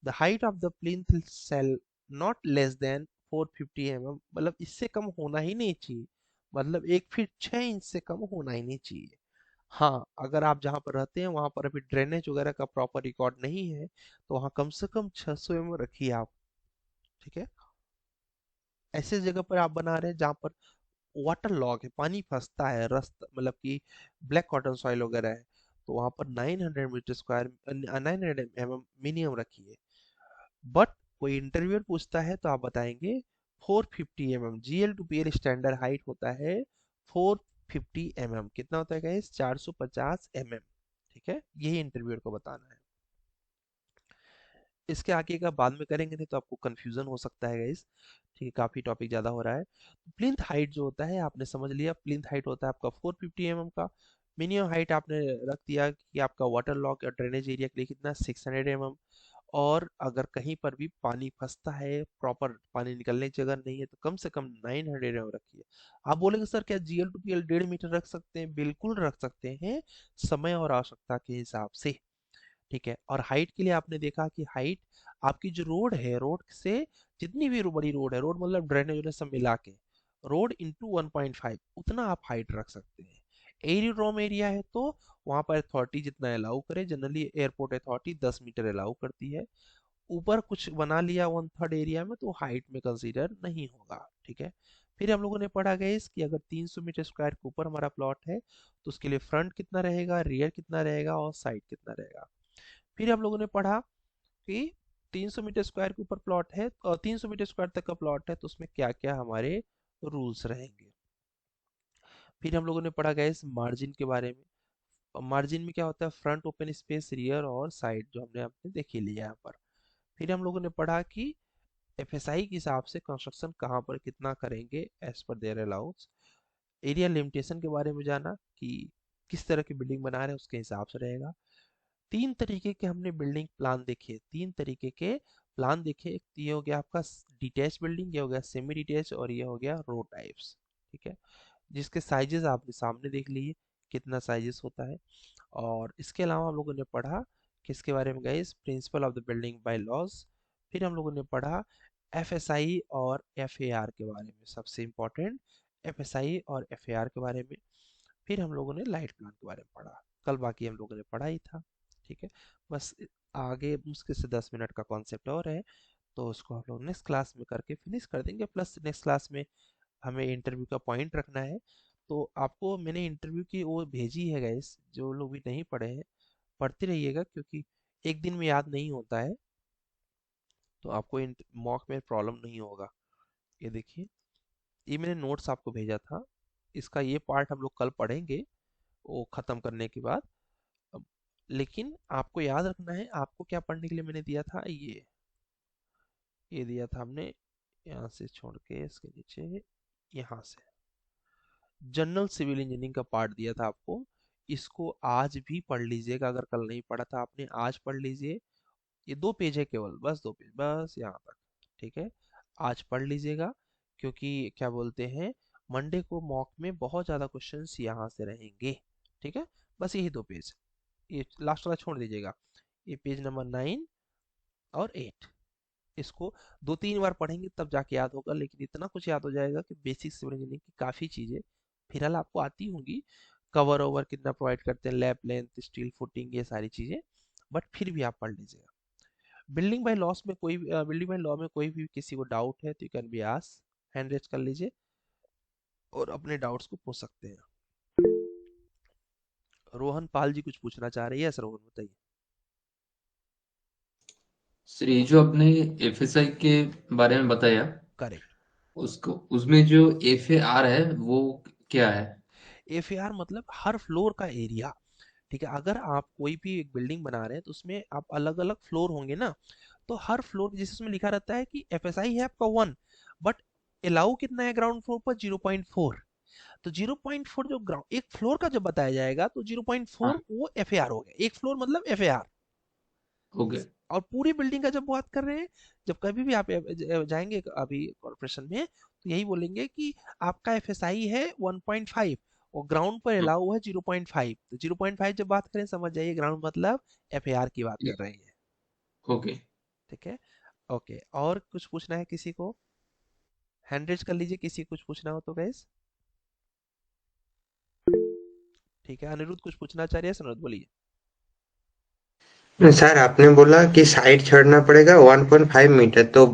The height of the plinth shall not less than 450 mm, मतलब इससे कम होना ही नहीं चाहिए, मतलब 1 फीट 6 इंच से कम होना ही नहीं चाहिए। हाँ, अगर आप जहाँ पर रहते हैं वहां पर अभी ड्रेनेज वगैरह का प्रॉपर रिकॉर्ड नहीं है, तो वहाँ कम से कम 600 mm रखिए आप। ठीक है, ऐसे जगह पर आप बना रहे हैं जहाँ पर वाटर लॉग है, पानी फंसता है, रास्ता मतलब कि ब्लैक कॉटन सॉइल वगैरह है, तो वहां पर 900 मीटर स्क्वायर 900 mm मिनिमम रखिए। बट कोई इंटरव्यूअर पूछता है तो आप बताएंगे 450 mm। GL to PL standard height होता है 450 mm। कितना होता है गाइस? 450 mm। ठीक है, यही इंटरव्यूअर को बताना है। इसके आगे का बाद में करेंगे, नहीं तो आपको कंफ्यूजन हो सकता है गाइस। ठीक है, काफी टॉपिक ज्यादा हो रहा है। प्लिंथ हाइट जो होता है आपने समझ लिया, प्लिंथ हाइट होता है आपका 450 mm का। मिनिमम हाइट आपने रख दिया कि आपका वाटर लॉक और ड्रेनेज एरिया के लिए कितना, 600 mm। और अगर कहीं पर भी पानी फंसता है, प्रॉपर पानी निकलने की जगह नहीं है, तो कम से कम 900 mm रखिए। आप बोलेंगे सर क्या जीएल टू पीएल 1.5 मीटर रख सकते हैं? बिल्कुल रख सकते हैं, समय और आवश्यकता के हिसाब से। ठीक है, और हाइट के लिए आपने देखा कि हाइट आपकी जो रोड है, रोड से जितनी भी बड़ी रोड है, रोड मतलब ड्रेनेज वगैरह सब मिला के, रोड इंटू 1.5 उतना आप हाइट रख सकते हैं। एरिड्रोम एरिया है तो वहां पर अथॉरिटी जितना अलाउ करे, generally airport authority 10 meter allow करती है। ऊपर कुछ बना लिया 1/3 एरिया में तो हाइट में कंसीडर नहीं होगा। ठीक है, फिर हम लोगों ने पढ़ा गया कि अगर 300 मीटर स्क्वायर के ऊपर हमारा प्लॉट है तो उसके लिए फ्रंट कितना रहेगा, रियर कितना रहेगा और साइड कितना रहेगा। फिर हम लोगों ने पढ़ा कि 300 मीटर स्क्वायर के ऊपर प्लॉट है और 300 मीटर स्क्वायर तक का प्लॉट है तो उसमें क्या क्या हमारे रूल्स रहेंगे। फिर हम लोगों ने पढ़ा गया इस मार्जिन के बारे में। मार्जिन में क्या होता है? फ्रंट ओपन स्पेस, रियर और साइड, जो हमने आपने देख ही लिया यहाँ पर। फिर हम लोगों ने पढ़ा कि एफएसआई के हिसाब से कंस्ट्रक्शन कहाँ पर कितना करेंगे as per there allowance. Area limitation के बारे में जाना कि किस तरह की बिल्डिंग बना रहे हैं उसके हिसाब से रहेगा। 3 तरीके के हमने बिल्डिंग प्लान देखे, 3 तरीके के प्लान देखे। एक ये हो गया आपका डिटेच बिल्डिंग, ये हो गया सेमी डिटेच और ये हो गया रो टाइप्स। ठीक है, जिसके साइजेस आपने सामने देख लिए कितना साइजेस होता है। और इसके अलावा हम लोगों ने पढ़ा किसके बारे में guys? Principle of the building bylaws. फिर हम लोगों ने पढ़ा एफएसआई और एफएआर के बारे में, सबसे इम्पोर्टेंट एफएसआई और एफएआर के बारे में। फिर हम लोगों ने लाइट प्लान के बारे में पढ़ा। कल बाकी हम लोगों ने पढ़ा ही था। ठीक है, बस आगे मुश्किल से 10 मिनट का कॉन्सेप्ट और है, तो उसको हम लोग नेक्स्ट क्लास में करके फिनिश कर देंगे। प्लस नेक्स्ट क्लास में हमें इंटरव्यू का पॉइंट रखना है। तो आपको मैंने इंटरव्यू की वो भेजी है गाइस, जो लोग भी नहीं पढ़े हैं पढ़ते रहिएगा, क्योंकि एक दिन में याद नहीं होता है, तो आपको मॉक में प्रॉब्लम नहीं होगा। ये देखिए, ये मैंने नोट्स आपको भेजा था, इसका ये पार्ट हम लोग कल पढ़ेंगे वो ख़त्म करने के बाद। अब लेकिन आपको याद रखना है, आपको क्या पढ़ने के लिए मैंने दिया था, ये दिया था हमने, यहाँ से छोड़ के इसके नीचे, यहाँ से जनरल सिविल इंजीनियरिंग का पार्ट दिया था आपको। इसको आज भी पढ़ लीजिएगा, अगर कल नहीं पढ़ा था आपने आज पढ़ लीजिए। ये 2 पेज है केवल, बस 2 पेज, बस यहाँ तक। ठीक है, आज पढ़ लीजिएगा, क्योंकि क्या बोलते हैं, मंडे को मॉक में बहुत ज़्यादा क्वेश्चंस यहाँ से रहेंगे। ठीक है, बस यही 2 पेज, ये लास्ट वाला छोड़ दीजिएगा। ये पेज नंबर 9 और 8, इसको 2-3 बार पढ़ेंगे तब जाके याद होगा, लेकिन इतना कुछ याद हो जाएगा कि बेसिक सिविल इंजीनियरिंग की काफ़ी चीज़ें फिलहाल आपको आती होंगी। कवर ओवर कितना प्रोवाइड करते हैं, लैब लेंथ, स्टील फुटिंग, ये सारी चीज़ें, बट फिर भी आप पढ़ लीजिएगा। बिल्डिंग बाय लॉ में कोई भी किसी को डाउट है तो you can be ask, hand raise कर लीजिए और अपने डाउट्स को पूछ सकते हैं। रोहन पाल जी कुछ पूछना चाह रही है? यस रोहन, बताइए। सर ये जो आपने एफएसआई के बारे में बताया, करेक्ट। उसको उसमें जो एफ ए आर है वो क्या है? एफएआर मतलब हर फ्लोर का एरिया। ठीक है, अगर आप कोई भी एक बिल्डिंग बना रहे हैं तो उसमें आप अलग अलग फ्लोर होंगे ना, तो हर फ्लोर जिस उसमें लिखा रहता है कि एफएसआई है आपका 1, बट अलाउ कितना है ग्राउंड फ्लोर पर 0.4। तो 0.4 जो ग्राउंड एक फ्लोर का जब बताया जाएगा तो हाँ। 0.4 वो एफएआर हो गया, एक फ्लोर मतलब एफएआर। ओके। और पूरी बिल्डिंग का जब बात कर रहे हैं, जब कभी भी आप जाएंगे अभी कॉर्पोरेशन में, तो यही बोलेंगे कि आपका एफएसआई है 1.5 और ग्राउंड पर हम्म, अलाउ है 0.5। तो 0.5 जब बात करें समझ जाइए ग्राउंड मतलब एफएआर की बात ये, कर रहे हैं। ओके। ठीक है। ओके, और कुछ पूछना है किसी को? हैंड रेज कर लीजिए किसी को कुछ पूछना हो तो गैस। ठीक है, अनिरुद्ध कुछ पूछना चाह रहे हैं, सनोद बोलिए। सर आपने बोला कि साइड छोड़ना पड़ेगा 1.5 मीटर तो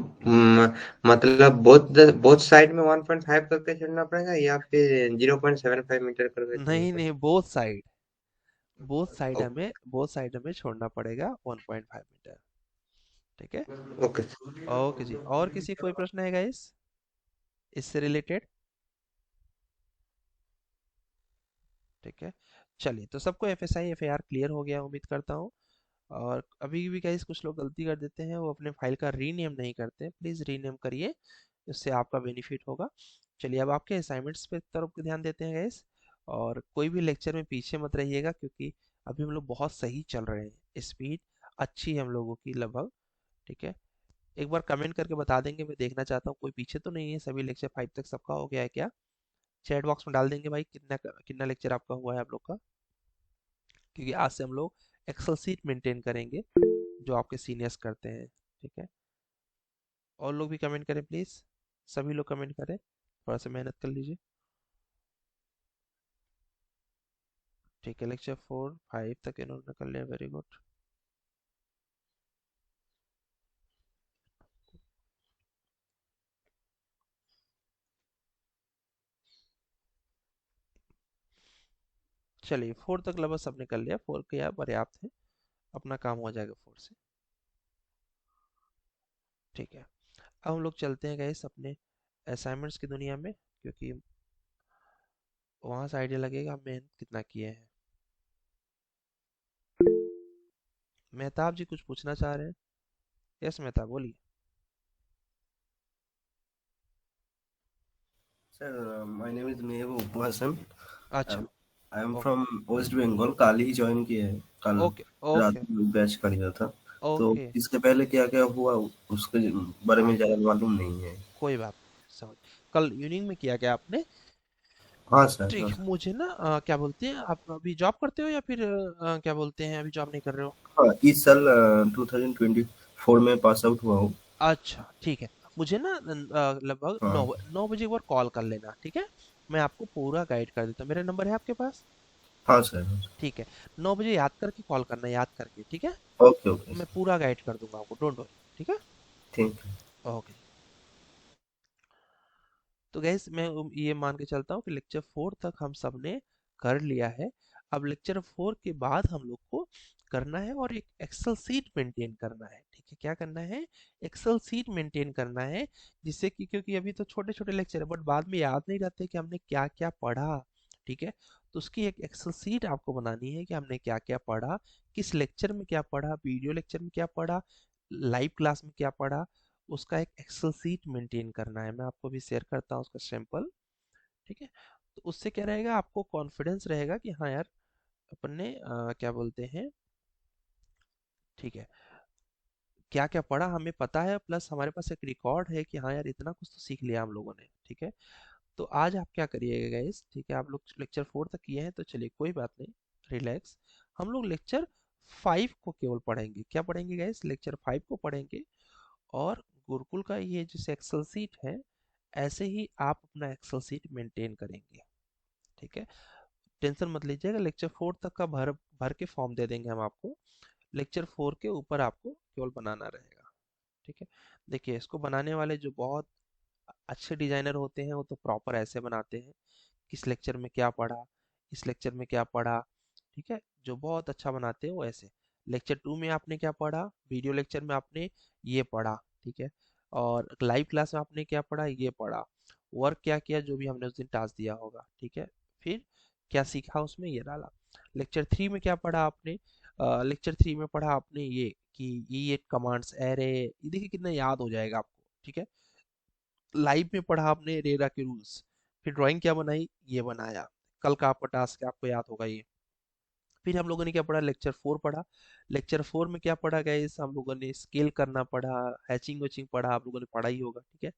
मतलब बोथ बोथ साइड में 1.5 करके छोड़ना पड़ेगा या फिर 0.75 मीटर करके छोड़ना नहीं पड़ेगा? नहीं, बोथ साइड, बोथ साइड ओ- हमें बोथ साइड हमें छोड़ना पड़ेगा 1.5 मीटर। ठीक है। ओके। ओके जी, और किसी कोई प्रश्न है गाइस इससे रिलेटेड? ठीक है, चलिए तो सबको एफएसआई एफएआर क्लियर हो गया उम्मीद करता हूँ। और अभी भी गाइस कुछ लोग गलती कर देते हैं, वो अपने फाइल का रीनेम नहीं करते, प्लीज़ रीनेम करिए, इससे आपका बेनिफिट होगा। चलिए अब आपके असाइनमेंट्स पे तरफ ध्यान देते हैं गाइस। और कोई भी लेक्चर में पीछे मत रहिएगा, क्योंकि अभी हम लोग बहुत सही चल रहे हैं, स्पीड अच्छी है हम लोगों की लगभग। ठीक है, एक बार कमेंट करके बता देंगे, मैं देखना चाहता हूँ कोई पीछे तो नहीं है, सभी लेक्चर 5 तक सबका हो गया है क्या? चैट बॉक्स में डाल देंगे भाई कितना कितना लेक्चर आपका हुआ है आप लोग का, क्योंकि आज से हम लोग एक्सेल सीट मेंटेन करेंगे जो आपके सीनियर्स करते हैं। ठीक है, और लोग भी कमेंट करें प्लीज़, सभी लोग कमेंट करें, थोड़ा सा मेहनत कर लीजिए। ठीक है, लेक्चर 4 5 तक इन्होंने कर लिया, वेरी गुड। चलिए 4 तक लगभग सबने कर लिया, 4 के आप पर्याप्त है, अपना काम हो जाएगा 4 से। ठीक है, अब हम लोग चलते हैं गाइस अपने असाइनमेंट्स की दुनिया में, क्योंकि वहाँ से आइडिया लगेगा हम मेहनत कितना किए हैं। मेहताब जी कुछ पूछना चाह रहे हैं? यस मेहताब बोलिए। Sir, my name is Mehboob Hassan. अच्छा। I'm, I'm okay from West Bengal. कल ही ज्वाइन किया है, कल ओके रात ओके में बैच कर दिया था। तो ओके, इसके पहले क्या क्या हुआ उसके बारे में हाँ ज़्यादा मालूम नहीं है। कोई बात नहीं, समझ। कल इवनिंग में किया क्या आपने? हाँ सर, हाँ ठीक, सर। मुझे ना क्या बोलते हैं, आप अभी जॉब करते हो या फिर क्या बोलते हैं अभी जॉब नहीं कर रहे हो? हाँ, इस साल 2024 में पास आउट हुआ हूँ। अच्छा ठीक है, मुझे ना लगभग हाँ, 9 बजे एक बार कॉल कर लेना, ठीक है? मैं आपको पूरा गाइड कर देता हूँ, मेरा नंबर है आपके पास? हाँ सर, हाँ सर। ठीक है, 9 बजे याद करके कॉल करना, याद करके, ठीक है? ओके ओके मैं सर। पूरा गाइड कर दूंगा आपको, डोंट वरी। ठीक है, थैंक यू। ओके। तो गैस मैं ये मान के चलता हूँ कि लेक्चर 4 तक हम सब ने कर लिया है। अब लेक्चर 4 के बाद हम लोग को करना है और एक एक्सेल सीट मेंटेन करना है। ठीक है, क्या करना है? एक्सेल सीट मेंटेन करना है, जिससे कि क्योंकि अभी तो छोटे छोटे लेक्चर है, बट बाद में याद नहीं रहते कि हमने क्या क्या पढ़ा। ठीक है, तो उसकी एक एक्सेल सीट आपको बनानी है कि हमने क्या क्या पढ़ा, किस लेक्चर में क्या पढ़ा, वीडियो लेक्चर में क्या पढ़ा, लाइव क्लास में क्या पढ़ा, उसका एक एक्सेल सीट मेंटेन करना है। मैं आपको भी शेयर करता हूँ उसका सैंपल। ठीक है, तो उससे क्या रहेगा, आपको कॉन्फिडेंस रहेगा कि हाँ यार अपन ने क्या बोलते हैं, ठीक है, क्या क्या पढ़ा हमें पता है, प्लस हमारे पास एक रिकॉर्ड है कि हाँ यार इतना कुछ तो सीख लिया हम लोगों ने। ठीक है, तो आज आप क्या करिएगा गाइस, ठीक है, आप लोग लेक्चर 4 तक किए हैं तो चलिए कोई बात नहीं, रिलैक्स। हम लोग लेक्चर 5 को केवल पढ़ेंगे। क्या पढ़ेंगे गाइस? लेक्चर 5 को पढ़ेंगे। और गुरुकुल का ये जैसे एक्सेल सीट है, ऐसे ही आप अपना एक्सेल सीट मेंटेन करेंगे। ठीक है, टेंशन मत लीजिएगा, लेक्चर 4 तक का भर भर के फॉर्म दे देंगे हम आपको, लेक्चर 4 के ऊपर आपको केवल बनाना रहेगा। ठीक है, देखिए इसको बनाने वाले जो बहुत अच्छे डिजाइनर होते हैं वो तो प्रॉपर ऐसे बनाते हैं, किस लेक्चर में क्या पढ़ा, इस लेक्चर में क्या पढ़ा। ठीक है, जो बहुत अच्छा बनाते हैं वो ऐसे, लेक्चर 2 में आपने क्या पढ़ा, वीडियो लेक्चर में आपने ये पढ़ा। ठीक है, और लाइव क्लास में आपने क्या पढ़ा, ये पढ़ा, वर्क क्या किया, जो भी हमने उस दिन टास्क दिया होगा। ठीक है, फिर क्या सीखा उसमें ये डाला। लेक्चर 3 में क्या पढ़ा आपने, लेक्चर 3 में पढ़ा आपने ये कि ये कमांड्स एरे, ये देखिए कितना याद हो जाएगा आपको। ठीक है, लाइव में पढ़ा आपने रेरा के रूल्स, फिर ड्राइंग क्या बनाई, ये बनाया, कल का आपका टास्क है, आपको याद होगा ये। फिर हम लोगों ने क्या पढ़ा, लेक्चर 4 पढ़ा। लेक्चर 4 में क्या पढ़ा गाइस, हम लोगों ने स्केल करना पढ़ा, हैचिंग वचिंग पढ़ा, आप लोगों ने पढ़ा ही होगा। ठीक है,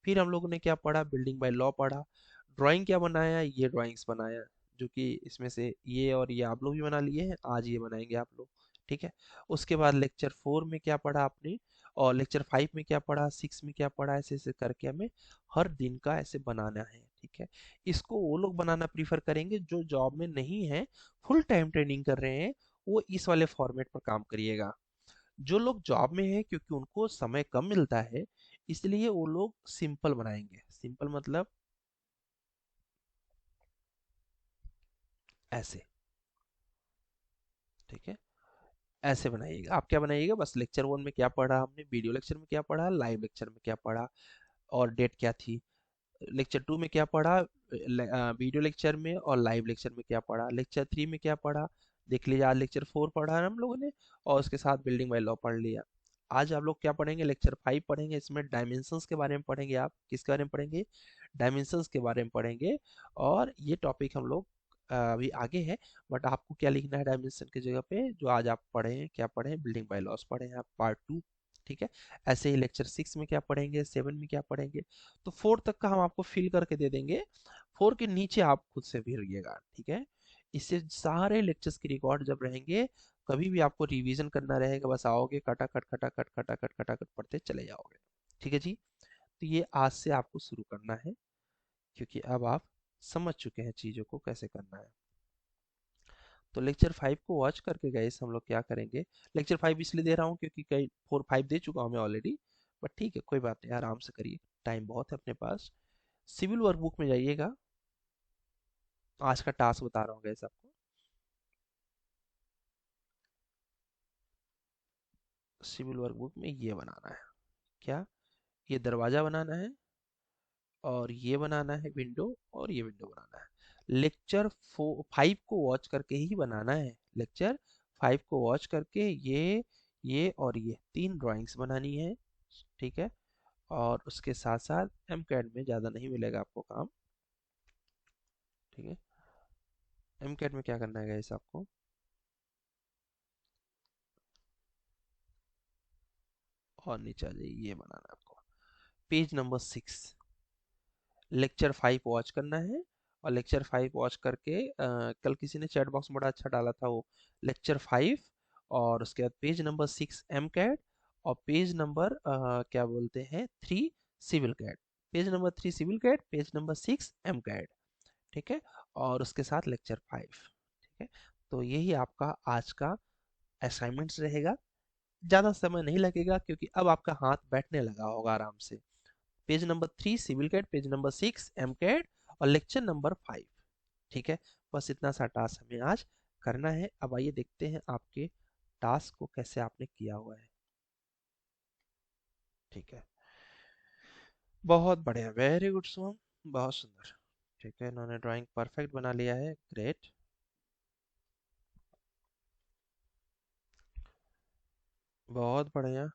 फिर हम लोगों ने क्या पढ़ा, बिल्डिंग बाय लॉ पढ़ा। ड्राइंग क्या बनाया, ये ड्राइंग्स बनाया, जो कि इसमें से ये और ये आप लोग भी बना लिए हैं, आज ये बनाएंगे आप लोग। ठीक है, उसके बाद लेक्चर 4 में क्या पढ़ा आपने, और लेक्चर 5 में क्या पढ़ा, 6 में क्या पढ़ा, ऐसे ऐसे करके हमें हर दिन का ऐसे बनाना है। ठीक है, इसको वो लोग बनाना प्रीफर करेंगे जो जॉब में नहीं है, फुल टाइम ट्रेनिंग कर रहे हैं, वो इस वाले फॉर्मेट पर काम करिएगा। जो लोग जॉब में है, क्योंकि उनको समय कम मिलता है, इसलिए वो लोग सिंपल बनाएंगे। सिंपल मतलब ऐसे। ठीक है, ऐसे बनाइएगा। आप क्या बनाइएगा, बस लेक्चर 1 में क्या पढ़ा हमने, वीडियो लेक्चर में क्या पढ़ा, लाइव लेक्चर में क्या पढ़ा, और डेट क्या थी। लेक्चर 2 में क्या पढ़ा, वीडियो लेक्चर में, और लाइव लेक्चर में क्या पढ़ा। लेक्चर 3 में क्या पढ़ा, देख लीजिए, आज लेक्चर 4 पढ़ा है हम लोगों ने, और उसके साथ बिल्डिंग बाय लॉ पढ़ लिया। आज आप लोग क्या पढ़ेंगे, लेक्चर 5 पढ़ेंगे, इसमें डायमेंशंस के बारे में पढ़ेंगे। आप किसके बारे में पढ़ेंगे, डायमेंशंस के बारे में पढ़ेंगे। और ये टॉपिक हम लोग अभी आगे है, बट आपको क्या लिखना है डायमेंशन की जगह पे, जो आज आप पढ़े हैं, क्या पढ़े हैं, बिल्डिंग बाय लॉस पढ़े हैं आप, पार्ट 2। ठीक है, ऐसे ही लेक्चर 6 में क्या पढ़ेंगे, 7 में क्या पढ़ेंगे। तो 4 तक का हम आपको फिल करके दे देंगे, 4 के नीचे आप खुद से भरिएगा। ठीक है, इससे सारे लेक्चर्स की रिकॉर्ड जब रहेंगे, कभी भी आपको रिवीजन करना रहेगा, बस आओगे, खटाखट खटाखट खटाखट खटाखट पढ़ते चले जाओगे। ठीक है जी, तो ये आज से आपको शुरू करना है, क्योंकि अब आप समझ चुके हैं चीज़ों को कैसे करना है। तो लेक्चर 5 को वॉच करके गाइस हम लोग क्या करेंगे, लेक्चर 5 इसलिए दे रहा हूँ क्योंकि कई 4 5 दे चुका हूँ मैं ऑलरेडी, बट ठीक है, कोई बात नहीं, आराम से करिए, टाइम बहुत है अपने पास। सिविल वर्कबुक में जाइएगा, आज का टास्क बता रहा हूँ गाइस आपको। सिविल वर्कबुक में ये बनाना है, क्या, ये दरवाजा बनाना है, और ये बनाना है विंडो, और ये विंडो बनाना है। लेक्चर 5 को वॉच करके ही बनाना है, लेक्चर 5 को वॉच करके ये और ये 3 ड्राइंग्स बनानी है। ठीक है, और उसके साथ साथ एम कैड में ज़्यादा नहीं मिलेगा आपको काम। ठीक है, एम कैड में क्या करना है गाइस आपको, और नीचे आ जाइए, ये बनाना है आपको, पेज नंबर 6, लेक्चर 5 वॉच करना है। और लेक्चर 5 वॉच करके कल किसी ने चैट बॉक्स में बड़ा अच्छा डाला था वो, लेक्चर 5, और उसके बाद पेज नंबर 6 एम कैड, और पेज नंबर क्या बोलते हैं 3 civil CAD, page number 3 civil CAD, page number 6 M CAD. ठीक है, और उसके साथ लेक्चर 5। ठीक है, तो यही आपका आज का असाइनमेंट्स रहेगा। ज़्यादा समय नहीं लगेगा, क्योंकि अब आपका हाथ बैठने लगा होगा आराम से। Page number 3 civil CAD, page number 6 M CAD, और लेक्चर नंबर 5। ठीक है, बस इतना सा टास्क हमें आज करना है। अब आइए देखते हैं आपके टास्क को कैसे आपने किया हुआ है। ठीक है, बहुत बढ़िया, वेरी गुड शुभम, बहुत सुंदर। ठीक है, इन्होंने ड्राइंग परफेक्ट बना लिया है, ग्रेट, बहुत बढ़िया,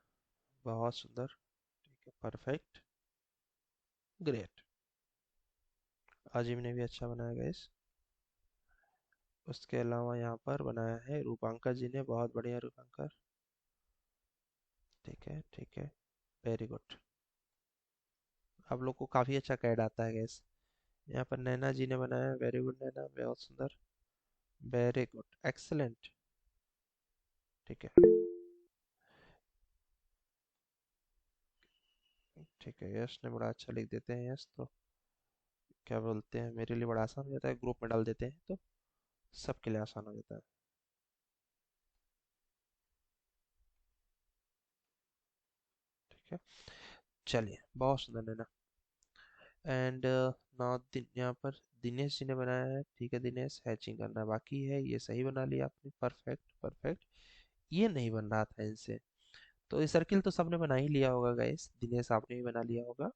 बहुत सुंदर। ठीक है, परफेक्ट, ग्रेट। अजीम ने भी अच्छा बनाया गाइस। उसके अलावा यहाँ पर बनाया है रूपांकर जी ने, बहुत बढ़िया रूपांकर। ठीक है, ठीक है, वेरी गुड। आप लोग को काफ़ी अच्छा कैड आता है गैस। यहाँ पर नैना जी ने बनाया, वेरी गुड नैना, बहुत सुंदर, वेरी गुड, एक्सलेंट। ठीक है, ठीक है, यश ने बड़ा अच्छा लिख देते हैं, यश तो क्या बोलते हैं, मेरे लिए बड़ा आसान हो जाता है, ग्रुप में डाल देते हैं तो सबके लिए आसान हो जाता है। ठीक है, चलिए, बहुत सुंदर नैना। एंड नाउ यहाँ पर दिनेश जी ने बनाया है। ठीक है दिनेश, हैचिंग करना बाकी है, ये सही बना लिया आपने, परफेक्ट परफेक्ट। ये नहीं बन रहा था इनसे, तो ये सर्किल तो सबने बना ही लिया होगा गाइस, दिनेश आपने भी बना लिया होगा।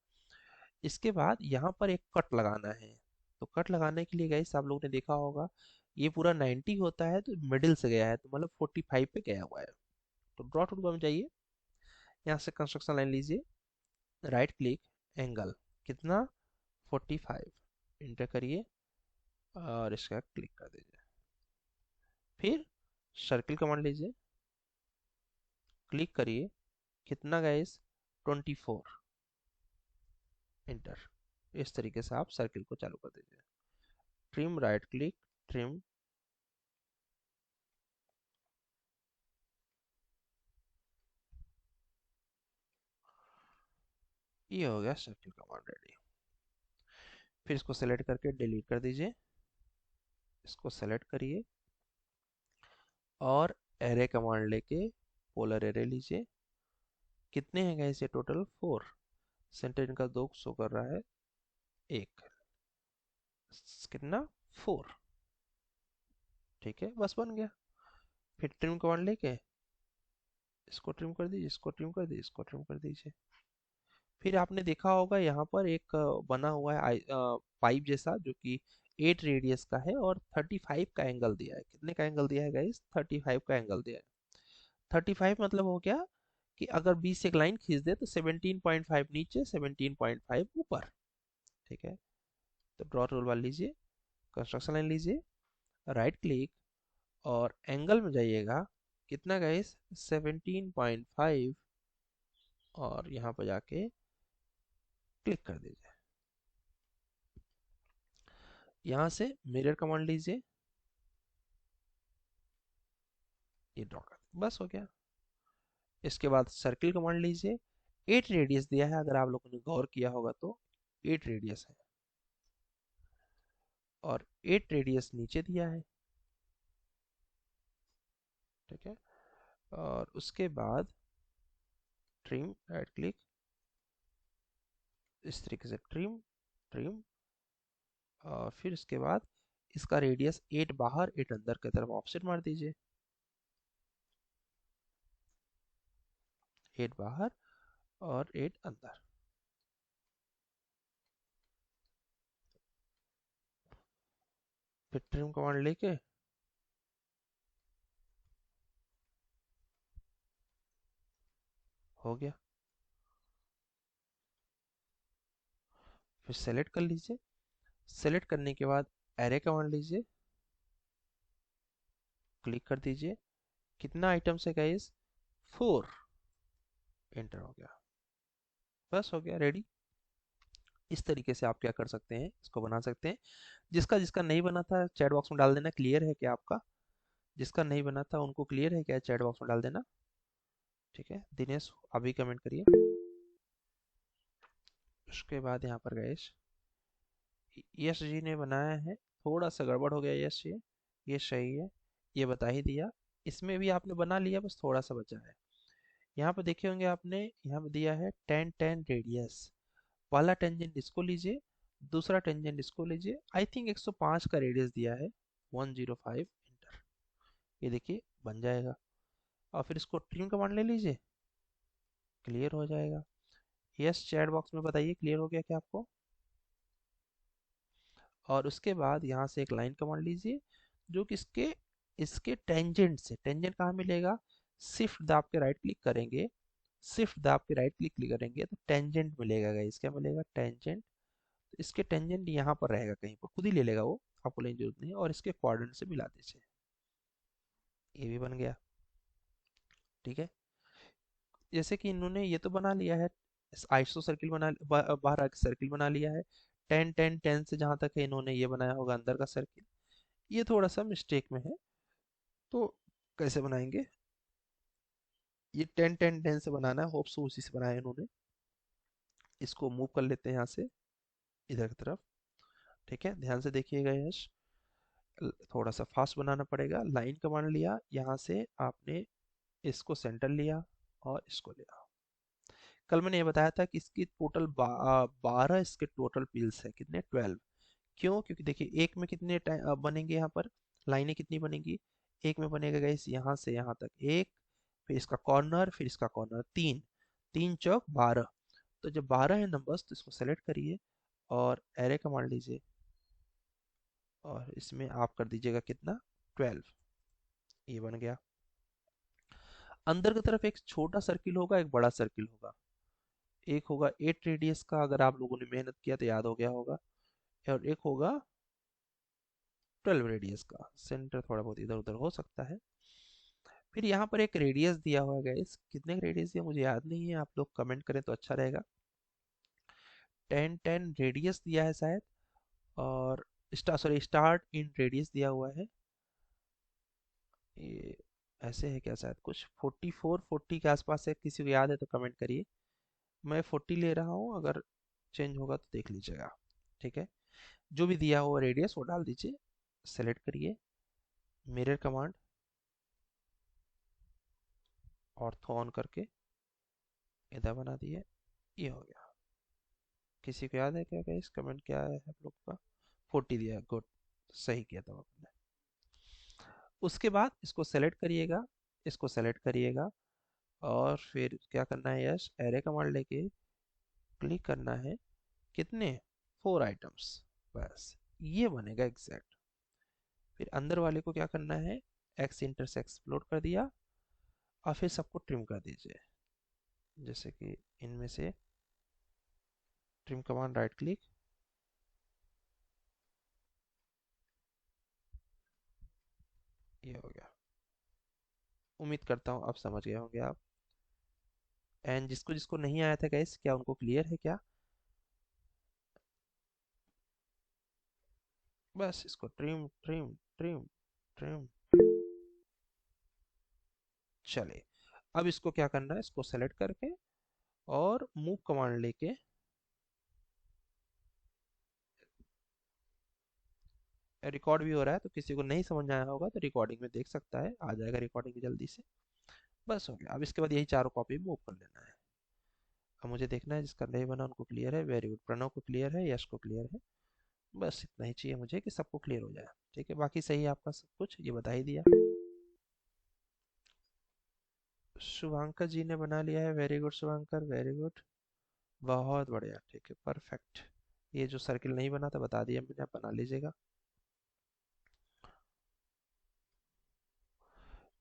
इसके बाद यहाँ पर एक कट लगाना है, तो कट लगाने के लिए गाइस आप लोगों ने देखा होगा, ये पूरा 90 होता है, तो मिडिल से गया है, तो मतलब 45 पे गया हुआ है, तो ड्रॉ टूल में जाइए, यहाँ से कंस्ट्रक्शन लाइन लीजिए, राइट क्लिक, एंगल कितना 45, इंटर करिए और इसका क्लिक कर दीजिए। फिर सर्किल कमांड लीजिए, क्लिक करिए, कितना गाइस 24, इंटर। इस तरीके से आप सर्किल को चालू कर दीजिए। ट्रिम, राइट क्लिक, ट्रिम, ये हो गया सर्किल कमांड रेडी। फिर इसको सेलेक्ट करके डिलीट कर दीजिए, इसको सेलेक्ट करिए और एरे कमांड लेके पोलर एरे लीजिए। कितने हैं गाइस ये टोटल 4, सेंटर इनका 2 शो कर रहा है, 1, कितना 4, ठीक है, बस बन गया। फिर ट्रिम कमांड लेके इसको ट्रिम कर दीजिए, इसको ट्रिम कर दीजिए, इसको ट्रिम कर दीजिए। फिर आपने देखा होगा यहाँ पर एक बना हुआ है पाइप जैसा, जो कि 8 रेडियस का है और 35 का एंगल दिया है। कितने का एंगल दिया है गाइस? 35 का एंगल दिया है। 35 मतलब हो गया कि अगर 20 से एक लाइन खींच दे तो 17.5 नीचे, 17.5 ऊपर, ठीक है। तो ड्रॉ टूल बार लीजिए, कंस्ट्रक्शन लाइन लीजिए, राइट क्लिक और एंगल में जाइएगा, कितना गाइस 17.5, और यहाँ पर जाके क्लिक कर दीजिए। यहाँ से मिरर कमांड लीजिए, ये ड्रॉ कर, बस हो गया। इसके बाद सर्किल कमांड लीजिए, 8 रेडियस दिया है, अगर आप लोगों ने गौर किया होगा तो 8 रेडियस है और 8 रेडियस नीचे दिया है, ठीक है। और उसके बाद ट्रिम, राइट क्लिक, इस तरीके से ट्रिम, ट्रिम, और फिर उसके बाद इसका रेडियस 8 बाहर 8 अंदर की तरफ ऑफसेट मार दीजिए, 8 बाहर और 8 अंदर। फिर ट्रिम कमांड लेके हो गया। फिर सेलेक्ट कर लीजिए, सेलेक्ट करने के बाद एरे कमांड लीजिए, क्लिक कर दीजिए, कितना आइटम है गाइस 4, एंटर हो गया, बस हो गया रेडी। इस तरीके से आप क्या कर सकते हैं, इसको बना सकते हैं। जिसका जिसका नहीं बना था चैट बॉक्स में डाल देना, क्लियर है क्या आपका? जिसका नहीं बना था उनको क्लियर है क्या, चैट बॉक्स में डाल देना, ठीक है। दिनेश अभी कमेंट करिए। उसके बाद यहाँ पर गए, यश जी ने बनाया है, थोड़ा सा गड़बड़ हो गया यश जी, ये सही है, ये बता ही दिया। इसमें भी आपने बना लिया, बस थोड़ा सा बचा है। यहाँ पे देखे होंगे आपने, यहाँ पे दिया है 10 रेडियस। पहला टेंजेंट इसको लीजिए, दूसरा टेंजेंट इसको लीजिए, आई थिंक 105 का रेडियस दिया है, 105, इंटर। ये देखिए बन जाएगा। और फिर इसको ट्रिम कमांड ले लीजिए, क्लियर हो जाएगा। यस, चैट बॉक्स में बताइए क्लियर हो गया क्या आपको? और उसके बाद यहाँ से एक लाइन कमांड लीजिए, जो कि इसके इसके टेंजेंट से, टेंजेंट कहाँ मिलेगा? शिफ्ट दाब के राइट क्लिक करेंगे, शिफ्ट दाब के राइट क्लिक करेंगे तो टेंजेंट मिलेगा गाइस, क्या मिलेगा? टेंजेंट। तो इसके टेंजेंट यहाँ पर रहेगा, कहीं पर खुद ही ले लेगा वो, आपको लेने की जरूरत नहीं है। और इसके कोऑर्डिनेट से मिला दीजिए, ये भी बन गया, ठीक है। जैसे कि इन्होंने ये तो बना लिया है, आइसो सर्किल बाहर आके सर्किल बना लिया है, 10 10 10 से जहाँ तक है इन्होंने ये बनाया होगा अंदर का सर्किल। ये थोड़ा सा मिस्टेक में है, तो कैसे बनाएंगे? ये 10 10 10 से बनाना है, होप सो उसी से बनाया इन्होंने। इसको मूव कर लेते हैं यहाँ से इधर की तरफ, ठीक है। ध्यान से देखिएगा यश, थोड़ा सा फास्ट बनाना पड़ेगा। लाइन कमांड लिया, यहाँ से आपने इसको सेंटर लिया और इसको लिया। कल मैंने ये बताया था कि इसकी टोटल 12 इसके टोटल पिल्स है, कितने 12। क्यों? क्योंकि देखिए एक में कितने बनेंगे, यहाँ पर लाइनें कितनी बनेगी? एक में बनेगा गाइस यहाँ से यहाँ तक एक, फिर इसका कॉर्नर, फिर इसका कॉर्नर, 3, 3 चौक 12। तो जब 12 है नंबर्स तो इसको सेलेक्ट करिए और एरे कमांड लीजिए और इसमें आप कर दीजिएगा कितना 12, ये बन गया। अंदर की तरफ एक छोटा सर्किल होगा, एक बड़ा सर्किल होगा। एक होगा 8 रेडियस का, अगर आप लोगों ने मेहनत किया तो याद हो गया होगा, और एक होगा 12 रेडियस का। सेंटर थोड़ा बहुत इधर उधर हो सकता है। फिर यहाँ पर एक रेडियस दिया हुआ है गाइस, कितने रेडियस दिया मुझे याद नहीं है, आप लोग कमेंट करें तो अच्छा रहेगा। 10 रेडियस दिया है शायद, और स्टार्ट इन रेडियस दिया हुआ है। ये ऐसे है क्या, शायद कुछ 40 के आसपास है, किसी को याद है तो कमेंट करिए। मैं 40 ले रहा हूँ, अगर चेंज होगा तो देख लीजिएगा। ठीक है, जो भी दिया हुआ रेडियस वो डाल दीजिए। सेलेक्ट करिए, मिरर कमांड, ऑर्थो ऑन करके इधर बना दिए, ये हो गया। किसी को याद है क्या गाइस, कमेंट क्या है आप लोग का? 40 दिया, गुड, सही किया था आपने। उसके बाद इसको सेलेक्ट करिएगा, इसको सेलेक्ट करिएगा, और फिर क्या करना है, यस एरे कमांड लेके क्लिक करना है। कितने? 4 आइटम्स, बस ये बनेगा एग्जैक्ट। फिर अंदर वाले को क्या करना है, एक्स इंटरसेक्ट एक्सप्लोर कर दिया, और फिर सबको ट्रिम कर दीजिए। जैसे कि इनमें से ट्रिम कमांड, राइट क्लिक, ये हो गया। उम्मीद करता हूँ आप समझ गए होंगे आप। एंड जिसको जिसको नहीं आया था गाइस, क्या उनको क्लियर है क्या? बस इसको ट्रिम ट्रिम ट्रिम ट्रिम। चले, अब इसको क्या करना है, इसको सेलेक्ट करके और मूव कमांड लेके रिकॉर्ड भी हो रहा है, तो किसी को नहीं समझ आया होगा तो रिकॉर्डिंग में देख सकता है, आ जाएगा रिकॉर्डिंग में जल्दी से। बस हो गया। अब इसके बाद यही चारों कॉपी मूव कर लेना है। अब मुझे देखना है जिसका नहीं बना उनको क्लियर है, वेरी गुड। प्रणव को क्लियर है, यश को क्लियर है। बस इतना ही चाहिए मुझे कि सबको क्लियर हो जाए। ठीक है, बाकी सही है आपका सब कुछ, ये बता ही दिया। शुभांकर जी ने बना लिया है, very good Shubhankar, very good, बहुत बढ़िया। ठीक है, परफेक्ट। ये जो सर्किल नहीं बना था बता दिया मैंने, आप बना लीजिएगा।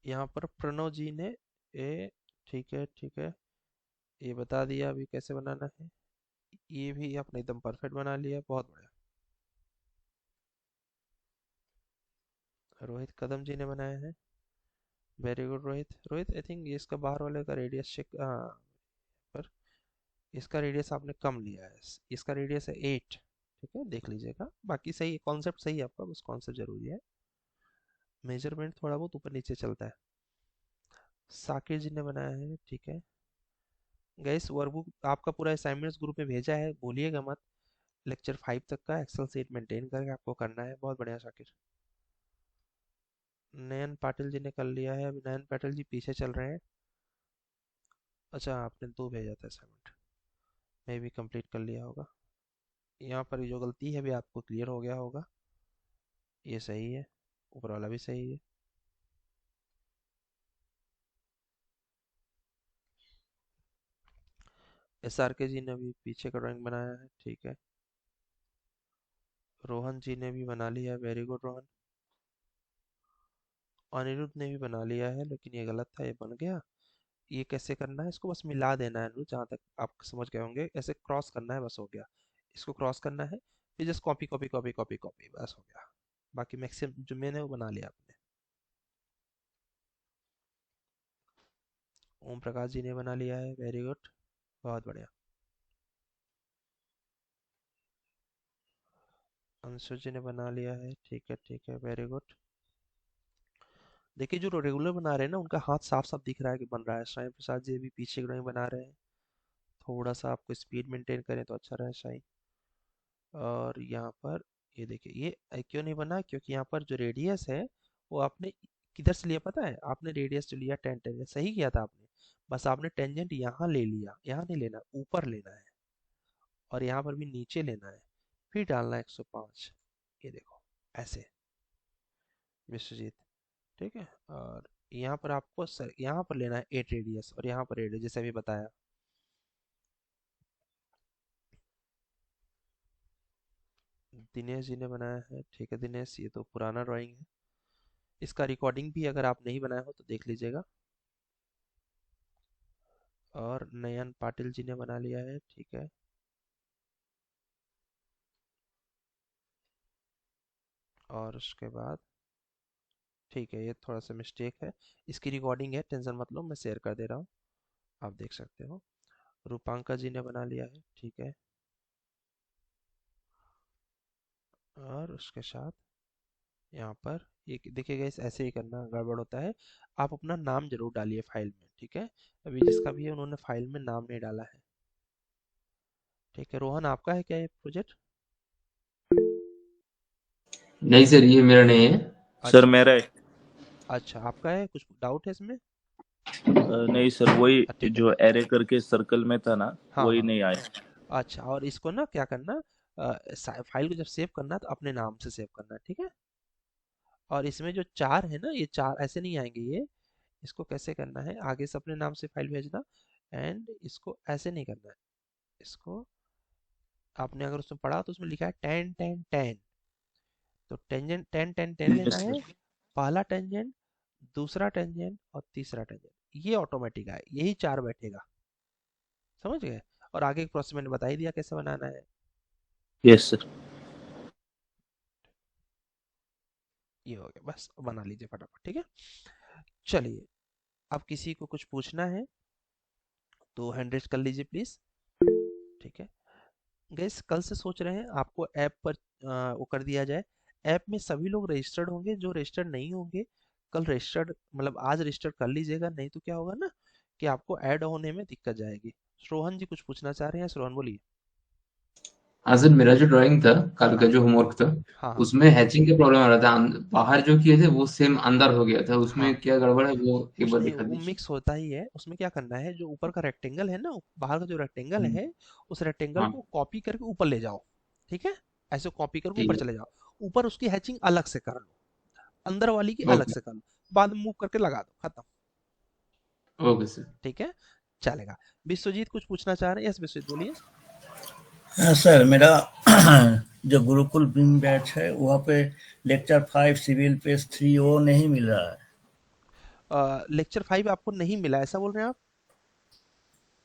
यहाँ पर प्रणव जी ने ए, ठीक है ठीक है, ये बता दिया अभी कैसे बनाना है। ये भी आपने एकदम परफेक्ट बना लिया, बहुत बढ़िया। रोहित कदम जी ने बनाया है, very good Rohit. Rohit I think ये इसका बाहर वाले का रेडियस चेक, हाँ, पर इसका रेडियस आपने कम लिया है, इसका रेडियस है 8। ठीक है, देख लीजिएगा, बाकी सही है, कॉन्सेप्ट सही है आपका, बस कॉन्सेप्ट जरूरी है। मेजरमेंट थोड़ा बहुत ऊपर नीचे चलता है। साकिर जी ने बनाया है, ठीक है। गैस वर्कबुक आपका पूरा असाइनमेंट्स ग्रुप में भेजा है, भूलिएगा मत। लेक्चर 5 तक का एक्सेल सीट मेंटेन करके आपको करना है, बहुत बढ़िया साकिर। नयन पाटिल जी ने कर लिया है, अभी नयन पाटिल जी पीछे चल रहे हैं। अच्छा, आपने 2 भेजा था असाइनमेंट, मैं भी कंप्लीट कर लिया होगा। यहाँ पर जो गलती है भी आपको क्लियर हो गया होगा, ये सही है, ऊपर वाला भी सही है। एस आर के जी ने भी पीछे का ड्राइंग बनाया है, ठीक है। रोहन जी ने भी बना लिया है, वेरी गुड रोहन। अनिरुद्ध ने भी बना लिया है, लेकिन ये गलत था, ये बन गया। ये कैसे करना है, इसको बस मिला देना है अनिरुद्ध, जहाँ तक आप समझ गए होंगे, ऐसे क्रॉस करना है, बस हो गया। इसको क्रॉस करना है, फिर just copy copy copy copy copy, बस हो गया। बाकी मैक्सिमम जो मैंने वो बना लिया आपने। ओम प्रकाश जी ने बना लिया है, वेरी गुड, बहुत बढ़िया। अंशु जी ने बना लिया है, ठीक है, वेरी गुड। देखिए जो रेगुलर बना रहे हैं ना, उनका हाथ साफ साफ दिख रहा है कि बन रहा है। साईं प्रसाद जी भी पीछे ड्राइंग बना रहे हैं, थोड़ा सा आपको स्पीड मेंटेन करें तो अच्छा रहे साईं। और यहाँ पर ये देखिए, ये क्यों नहीं बना, क्योंकि यहाँ पर जो रेडियस है वो आपने किधर से लिया पता है, आपने रेडियस जो लिया टेंजेंट, सही किया था आपने, बस आपने टेंजेंट यहाँ ले लिया, यहाँ नहीं लेना, ऊपर लेना है, और यहाँ पर भी नीचे लेना है, फिर डालना है 105। ये देखो ऐसे, विश्वजीत, ठीक है। और यहाँ पर आपको सर यहाँ पर लेना है 8 रेडियस, और यहाँ पर रेडियस जैसे अभी बताया। दिनेश जी ने बनाया है, ठीक है दिनेश, ये तो पुराना ड्राइंग है। इसका रिकॉर्डिंग भी अगर आप नहीं बनाए हो तो देख लीजिएगा। और नयन पाटिल जी ने बना लिया है, ठीक है। और उसके बाद ठीक है, ये थोड़ा सा मिस्टेक है, इसकी रिकॉर्डिंग है, टेंशन मत लो, मैं शेयर कर दे रहा हूँ, आप देख सकते हो। रूपांका जी ने बना लिया है, ठीक है। और उसके साथ यहाँ पर ये देखिएगा, इस ऐसे ही करना, गड़बड़ होता है। आप अपना नाम जरूर डालिए फाइल में, ठीक है। अभी जिसका भी है उन्होंने फाइल में नाम नहीं डाला है, ठीक है। रोहन, आपका है क्या ये प्रोजेक्ट? नहीं सर, ये मेरा नहीं है। सर अच्छा मेरा है। अच्छा, आपका है, कुछ डाउट है इसमें? नहीं सर, वही ठीक है, जो एरे करके सर्कल में था ना, हाँ वही हाँ। नहीं आया। अच्छा, और इसको ना क्या करना, फाइल को जब सेव करना तो अपने नाम से सेव करना, ठीक है। और इसमें जो चार है ना, ये चार ऐसे नहीं आएंगे ये, इसको कैसे करना है, आगे से अपने नाम से फाइल भेजना, एंड इसको ऐसे नहीं करना है, इसको आपने अगर उसमें पढ़ा तो उसमें लिखा है 10 10 10, तो टेंजेंट 10 10 10 लेना यस है। सर। पहला टेंजेंट, दूसरा टेंजेंट और तीसरा टेंजेंट, ये ऑटोमेटिक आए, यही चार बैठेगा, समझ गए। और आगे के प्रोसेस मैंने बता ही दिया कैसे बनाना है। Yes sir. ये हो गया, बस बना लीजिए फटाफट, ठीक है। चलिए, अब किसी को कुछ पूछना है तो हैंड रेज कर लीजिए प्लीज, ठीक है। गैस, कल से सोच रहे हैं आपको ऐप पर वो कर दिया जाए, ऐप में सभी लोग रजिस्टर्ड होंगे, जो रजिस्टर्ड नहीं होंगे कल रजिस्टर्ड, मतलब आज रजिस्टर कर लीजिएगा, नहीं तो क्या होगा ना कि आपको ऐड होने में दिक्कत जाएगी। रोहन जी कुछ पूछना चाह रहे हैं, रोहन बोलिए। हाँ सर, मेरा जो ड्राइंग था, कल का हाँ जो होमवर्क था, हाँ हाँ उसमें हैचिंग का प्रॉब्लम आ रहा था। बाहर जो किए थे वो सेम अंदर हो गया था, हाँ। उसमें क्या गड़बड़ है वो एक कुछ बार नहीं, दिखा वो दीजिए। मिक्स होता ही है, उसमें क्या करना है, जो ऊपर का रेक्टेंगल है ना, बाहर का जो रेक्टेंगल हम्म, है, उस रेक्टेंगल हाँ को कॉपी करके ऊपर ले जाओ, ठीक है। ऐसे कॉपी करके ठीक ऊपर है। चले जाओ, ऊपर उसकी हैचिंग अलग से कर लो, अंदर वाली की अलग ओके। से कर लो, बाद में मूव करके लगा दो, खत्म, ओके सर। ठीक है, चलेगा। विश्वजीत कुछ पूछना चाह रहे हैं, यस विश्वजीत बोलिए। हाँ सर, मेरा जो गुरुकुल बीम बैच है वहाँ पे लेक्चर 5 सिविल पेज 3 वो नहीं मिल रहा है। लेक्चर 5 आपको नहीं मिला, ऐसा बोल रहे हैं आप?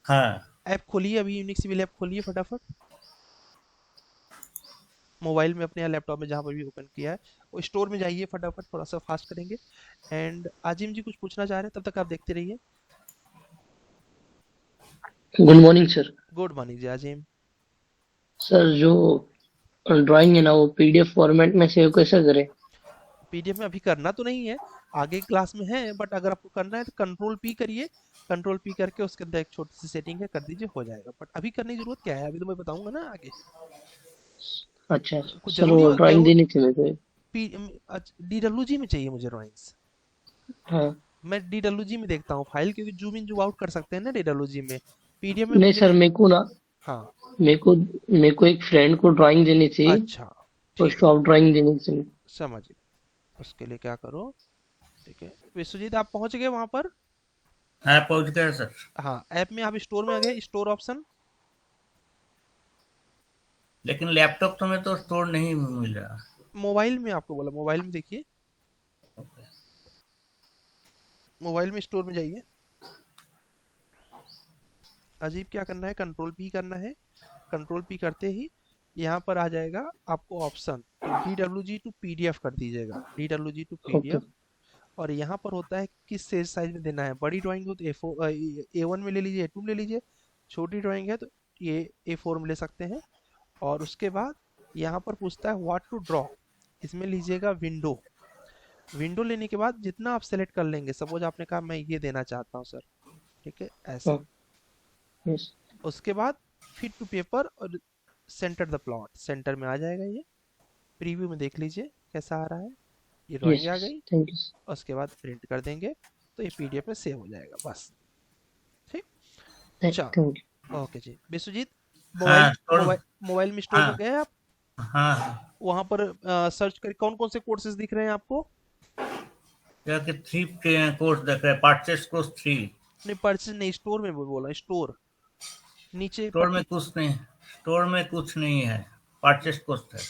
हाँ। ऐप खोलिए, अभी यूनिक सिविल ऐप खोलिए फटाफट, मोबाइल में अपने या लैपटॉप में जहाँ पर भी ओपन किया है, वो स्टोर में जाइए फटाफट, थोड़ा सा फास्ट करेंगे। एंड आजिम जी कुछ पूछना चाह रहे हैं, तब तक आप देखते रहिए। Good morning sir. Good morning जी आजिम। सर जो ड्राइंग है ना वो पीडीएफ फॉर्मेट में सेव कैसे करें? पीडीएफ में अभी करना तो नहीं है, आगे क्लास में है, बट अगर आपको करना है तो कंट्रोल पी करिए, कंट्रोल पी करके उसके अंदर एक छोटी सी सेटिंग है, कर दीजिए, हो जाएगा। बट अभी करने की जरूरत क्या है, अभी तो मैं बताऊंगा ना आगे, अच्छा कुछ सर, जरूरी वो हो ड्राइंग देनी थी मेरे को। डीडब्ल्यू में चाहिए मुझे ड्राइंग्स, हाँ। मैं डीडब्ल्यू में देखता हूँ फाइल, क्योंकि जूम इन जूम आउट कर सकते हैं ना डीडब्ल्यू में, पीडीएफ में नहीं मुझे सर, नहीं। मेरे को ना, हाँ, मेरे को एक फ्रेंड को ड्राइंग देनी थी, अच्छा, तो ठीक है, शॉप ड्राइंग देनी थी। समझिए। उसके लिए क्या करो, ठीक है, विश्वजीत आप पहुंच गए वहां पर? हाँ, पहुँच गया सर। हाँ, ऐप में आप स्टोर में आ गए, स्टोर ऑप्शन, लेकिन लैपटॉप तो में तो स्टोर नहीं मिल रहा। मोबाइल में आपको बोला, मोबाइल में देखिए, मोबाइल में स्टोर में जाइए। अजीब, क्या करना है, कंट्रोल पी करना है, कंट्रोल पी करते ही यहाँ पर आ जाएगा आपको ऑप्शन, तो DWG टू PDF कर दीजिएगा, DWG टू ओके। PDF। और यहाँ पर होता है किस साइज में देना है, बड़ी ड्राइंग हो तो A1 में ले लीजिए, A2 में ले लीजिए, छोटी ड्राइंग है तो ये A4 में ले सकते हैं। और उसके बाद यहाँ पर पूछता है व्हाट टू ड्रॉ, इसमें लीजिएगा विंडो, विंडो लेने के बाद जितना आप सेलेक्ट कर लेंगे, सपोज आपने कहा मैं ये देना चाहता हूँ सर, ठीक है, ऐसा। हाँ। यस। उसके बाद फिट टू पेपर और सेंटर द प्लॉट, सेंटर में आ जाएगा ये, प्रीव्यू में देख लीजिए कैसा आ रहा है, ये ड्राइंग आ यस। गई। Thank you. उसके बाद प्रिंट कर देंगे तो ये PDF में सेव हो जाएगा, बस, ठीक। थैंक चलो, यू। ओके जी। विश्वजीत, हाँ मोबाइल स्टोर। मोबाइल मोबाइल में स्टोर में हाँ गए आप, हाँ। वहां पर सर्च कर कौन कौन से कोर्सेज दिख रहे हैं आपको? क्या कि 3 कोर्स देख रहे हैं, परचेस कोर्स 3। नहीं, परचेज नहीं, स्टोर में बोला, स्टोर, नीचे स्टोर में पट्टी, कुछ नहीं, स्टोर में कुछ नहीं है, परचेस कोर्स है।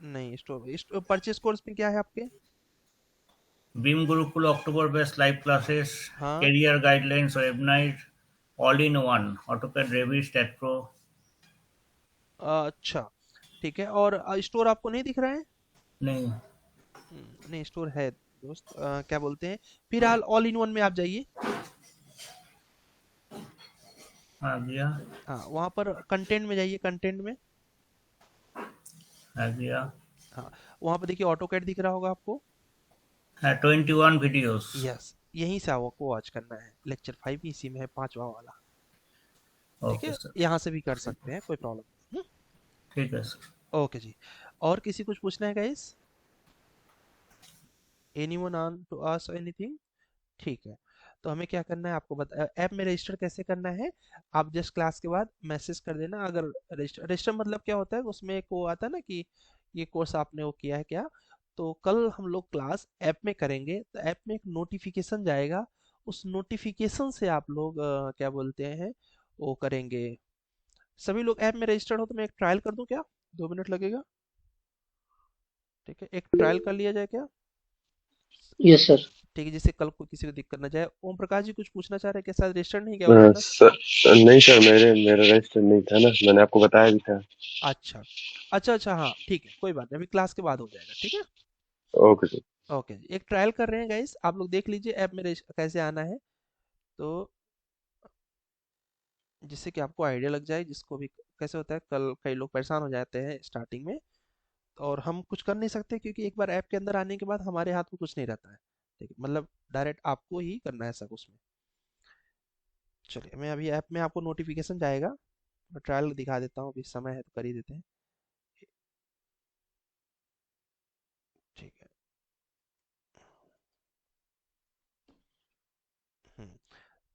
नहीं, स्टोर परचेज कोर्स में क्या है आपके? BIM Gurukul October best live classes, हाँ career guidelines webinar, all in one AutoCAD Revit STAAD Pro. अच्छा, ठीक है। और स्टोर आपको नहीं दिख रहा है? नहीं। नहीं, स्टोर है दोस्त। क्या बोलते हैं, फिलहाल ऑल इन वन में आप जाइए। आ गया। हाँ, वहाँ पर कंटेंट में जाइए, कंटेंट में। आ गया। हाँ, वहाँ पर देखिए ऑटो कैड दिख रहा होगा आपको। है 21 वीडियोस। यस, यहीं से आपको वॉच करना है। लेक्चर 5 इसी में है, 5वां वाला। ठीक ओके है, सर। यहाँ से भी कर सकते हैं, कोई प्रॉब्लम नहीं। ठीक है सर। ओके जी। और किसी कुछ पूछना है guys? Anyone on to ask anything? ठीक है। तो हमें क्या करना है आपको बता, ऐप में रजिस्टर कैसे करना है। आप जस्ट क्लास के बाद मैसेज कर देना। अगर रजिस्टर रजिस्टर मतलब क्या होता है, उसमें एक वो आता है ना कि ये कोर्स आपने वो किया है क्या। तो कल हम लोग क्लास ऐप में करेंगे, तो ऐप में एक नोटिफिकेशन जाएगा। उस नोटिफिकेशन से आप लोग क्या बोलते हैं, वो करेंगे। सभी लोग ऐप में रजिस्टर्ड हो तो मैं एक ट्रायल कर दूं क्या? 2 मिनट लगेगा। ठीक है, एक ट्रायल कर लिया जाए क्या? Yes sir. ठीक है, जिससे कल को किसी को दिक्कत ना जाए। ओम प्रकाश जी कुछ पूछना चाह रहे हैं क्या? शायद रजिस्टर नहीं क्या हुआ था। सर नहीं सर, मेरा रजिस्टर नहीं था ना, मैंने आपको बताया भी था। अच्छा अच्छा अच्छा, हाँ ठीक है, कोई बात नहीं, अभी क्लास के बाद हो जाएगा। ठीक है, ओके सर। ओके जी। एक ट्रायल कर रहे हैं गाइस, आप लोग देख लीजिए ऐप में कैसे आना है। तो जिससे कि आपको आइडिया लग जाए, जिसको भी कैसे होता है, कल कई लोग परेशान हो जाते हैं स्टार्टिंग में। और हम कुछ कर नहीं सकते, क्योंकि एक बार ऐप के अंदर आने के बाद हमारे हाथ में कुछ नहीं रहता है। ठीक है, मतलब डायरेक्ट आपको ही करना है सब उसमें। चलिए, मैं अभी ऐप में आपको नोटिफिकेशन जाएगा, मैं ट्रायल दिखा देता हूँ, अभी समय है तो कर ही देते हैं। ठीक है। हम्म,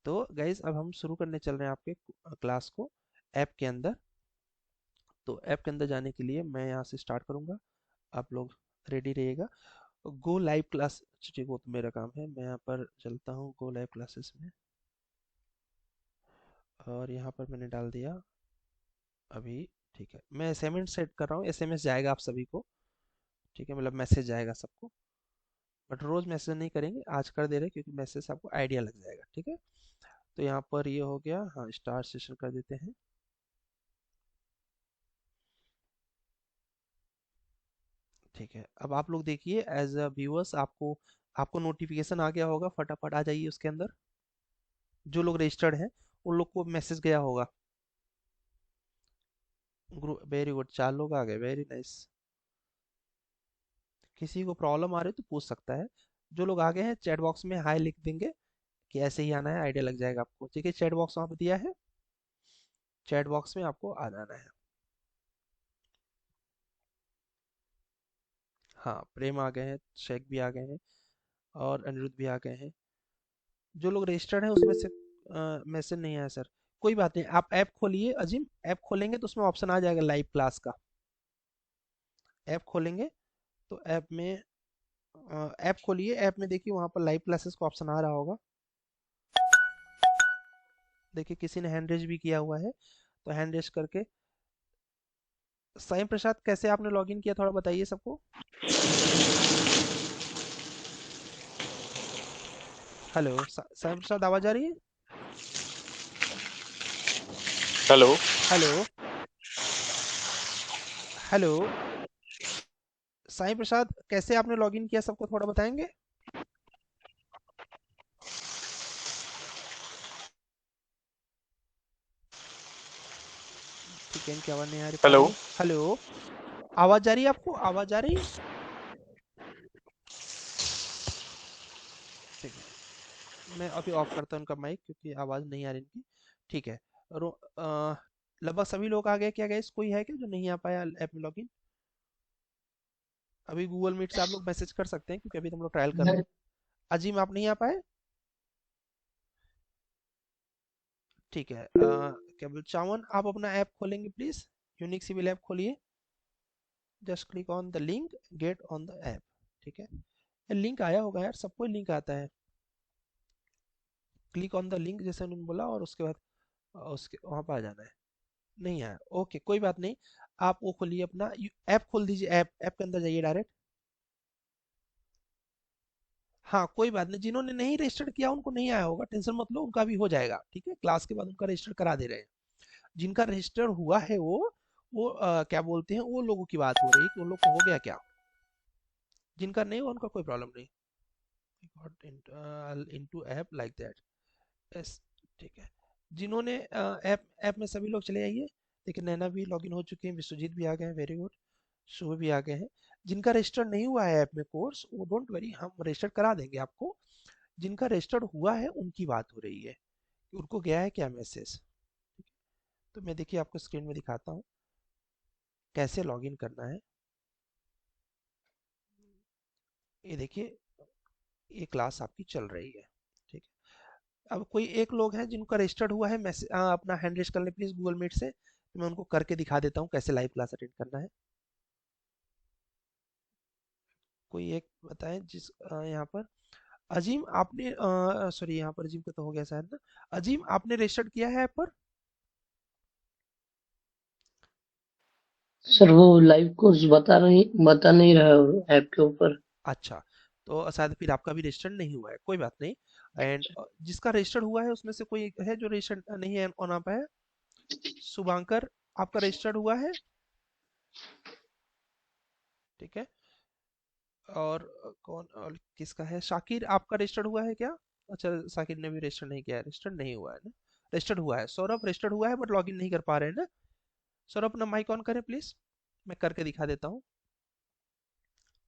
तो गाइज अब हम शुरू करने चल रहे हैं आपके क्लास को ऐप के अंदर। तो ऐप के अंदर जाने के लिए मैं यहाँ से स्टार्ट करूँगा, आप लोग रेडी रहिएगा। गो लाइव क्लास, ठीक, वो तो मेरा काम है। मैं यहाँ पर चलता हूँ गो लाइव क्लासेस में, और यहाँ पर मैंने डाल दिया अभी। ठीक है, मैं असाइनमेंट सेट कर रहा हूँ, एसएमएस जाएगा आप सभी को। ठीक है, मतलब मैसेज जाएगा सबको। बट रोज़ मैसेज नहीं करेंगे, आज कर दे रहे क्योंकि मैसेज आपको आइडिया लग जाएगा। ठीक है, तो यहाँ पर ये हो गया। हाँ, स्टार्ट सेशन कर देते हैं। ठीक है, अब आप लोग देखिए एज अ व्यूअर्स, आपको आपको नोटिफिकेशन आ गया होगा, फटाफट आ जाइए उसके अंदर। जो लोग रजिस्टर्ड हैं उन लोग को मैसेज गया होगा। ग्रुप, वेरी गुड, 4 लोग आ गए, वेरी नाइस। किसी को प्रॉब्लम आ रही है तो पूछ सकता है। जो लोग आ गए हैं चैट बॉक्स में हाई लिख देंगे कि ऐसे ही आना है, आइडिया लग जाएगा आपको। ठीक है, चैट बॉक्स वहाँ पे दिया है, चैट बॉक्स में आपको आ जाना है। हाँ, प्रेम आ गए हैं, शेख भी आ गए हैं, और अनिरुद्ध भी आ गए हैं। जो लोग रजिस्टर्ड हैं उसमें से मैसेज नहीं आया सर। कोई बात नहीं, आप ऐप खोलिए अजीम। ऐप खोलेंगे तो उसमें ऑप्शन आ जाएगा लाइव क्लास का। ऐप खोलेंगे तो ऐप में ऐप खोलिए, ऐप में देखिए वहाँ पर लाइव क्लासेस का ऑप्शन आ रहा होगा। देखिए किसी ने हैंड रेज भी किया हुआ है, तो हैंड रेज करके। साईं प्रसाद, कैसे आपने लॉगिन किया, थोड़ा बताइए सबको। हेलो, साईं प्रसाद, आवाज आ रही है? हेलो। हेलो हेलो, साईं प्रसाद, कैसे आपने लॉगिन किया, सबको थोड़ा बताएंगे। ठीक है, इनकी आवाज नहीं आ रही पा हेलो। रही है। हेलो, आवाज आ रही है आपको, आवाज आ रही है? ठीक है, मैं अभी ऑफ करता हूँ उनका माइक, क्योंकि आवाज नहीं आ रही इनकी। ठीक है। लगभग सभी लोग आ गए क्या गैस? कोई है क्या जो नहीं आ पाया ऐप में लॉगिन? अभी गूगल मीट से आप लोग मैसेज कर सकते हैं, क्योंकि अभी तो हम लोग ट्रायल कर रहे हैं। अजीम, आप नहीं आ पाए? ठीक है, क्या बोल, चावन, आप अपना ऐप खोलेंगे प्लीज। यूनिक सिविल ऐप खोलिए। Just click on the link, get on the app. ठीक है, लिंक आया होगा यार, सबको लिंक आता है। क्लिक ऑन द लिंक जैसे उन्होंने बोला, और उसके बाद उसके वहाँ पर आ जाना है। नहीं आया, ओके, कोई बात नहीं। आप वो खोलिए अपना ऐप खोल दीजिए, ऐप ऐप के अंदर जाइए डायरेक्ट। हाँ कोई बात नहीं, जिन्होंने नहीं रजिस्टर किया उनको नहीं आया होगा, टेंशन मत लो, उनका भी हो जाएगा, ठीक है, क्लास के बाद उनका रजिस्टर करा दे रहे हैं। जिनका रजिस्टर हुआ है वो क्या बोलते हैं, वो लोगों की बात हो रही है कि उन लोग को हो गया क्या। जिनका नहीं हुआ उनका कोई प्रॉब्लम नहीं। got into app like that. Yes, ठीक है। जिन्होंने ऐप में सभी लोग चले आइए। देखिए नैना भी लॉगिन हो चुके हैं, विश्वजीत भी आ गए हैं, वेरी गुड। शुभ भी आ गए हैं। जिनका रजिस्टर नहीं हुआ है ऐप में कोर्स, वो डोंट वरी, हम रजिस्टर करा देंगे आपको। जिनका रजिस्टर्ड हुआ है उनकी बात हो रही है कि उनको गया है क्या मैसेज। तो मैं देखिए आपको स्क्रीन में दिखाता हूँ कैसे लॉगिन करना है। ये देखिए, ये क्लास आपकी चल रही है, ठीक है। अब कोई एक लोग हैं जिनका रजिस्टर्ड हुआ है, मैसेज अपना हैंड रेज कर ले प्लीज गूगल मीट से, तो मैं उनको करके दिखा देता हूँ कैसे लाइव क्लास अटेंड करना है। कोई एक बताएं जिस यहाँ पर अजीम आपने, सॉरी यहाँ पर अजीम का तो हो गया शायद ना। अजीम आपने रजिस्टर्ड किया है ऐप पर? सर वो लाइव कोर्स बता नहीं रहा ऐप के ऊपर। अच्छा, तो शायद फिर आपका भी रजिस्टर्ड नहीं हुआ है, कोई बात नहीं। एंड जिसका रजिस्टर्ड हुआ है उसमें से कोई है जो रजिस्टर्ड नहीं है ऑन आप है? शुभांकर, आपका रजिस्टर्ड हुआ है? ठीक है। और कौन और किसका है? शाकिर, आपका रजिस्टर्ड हुआ है क्या? अच्छा, शाकिर ने भी रजिस्टर नहीं किया है, रजिस्टर्ड नहीं हुआ है ना। रजिस्टर्ड हुआ है। सौरभ रजिस्टर्ड हुआ है बट लॉगिन नहीं कर पा रहे हैं ना। सौरभ अपना माइक ऑन करें प्लीज, मैं करके दिखा देता हूँ।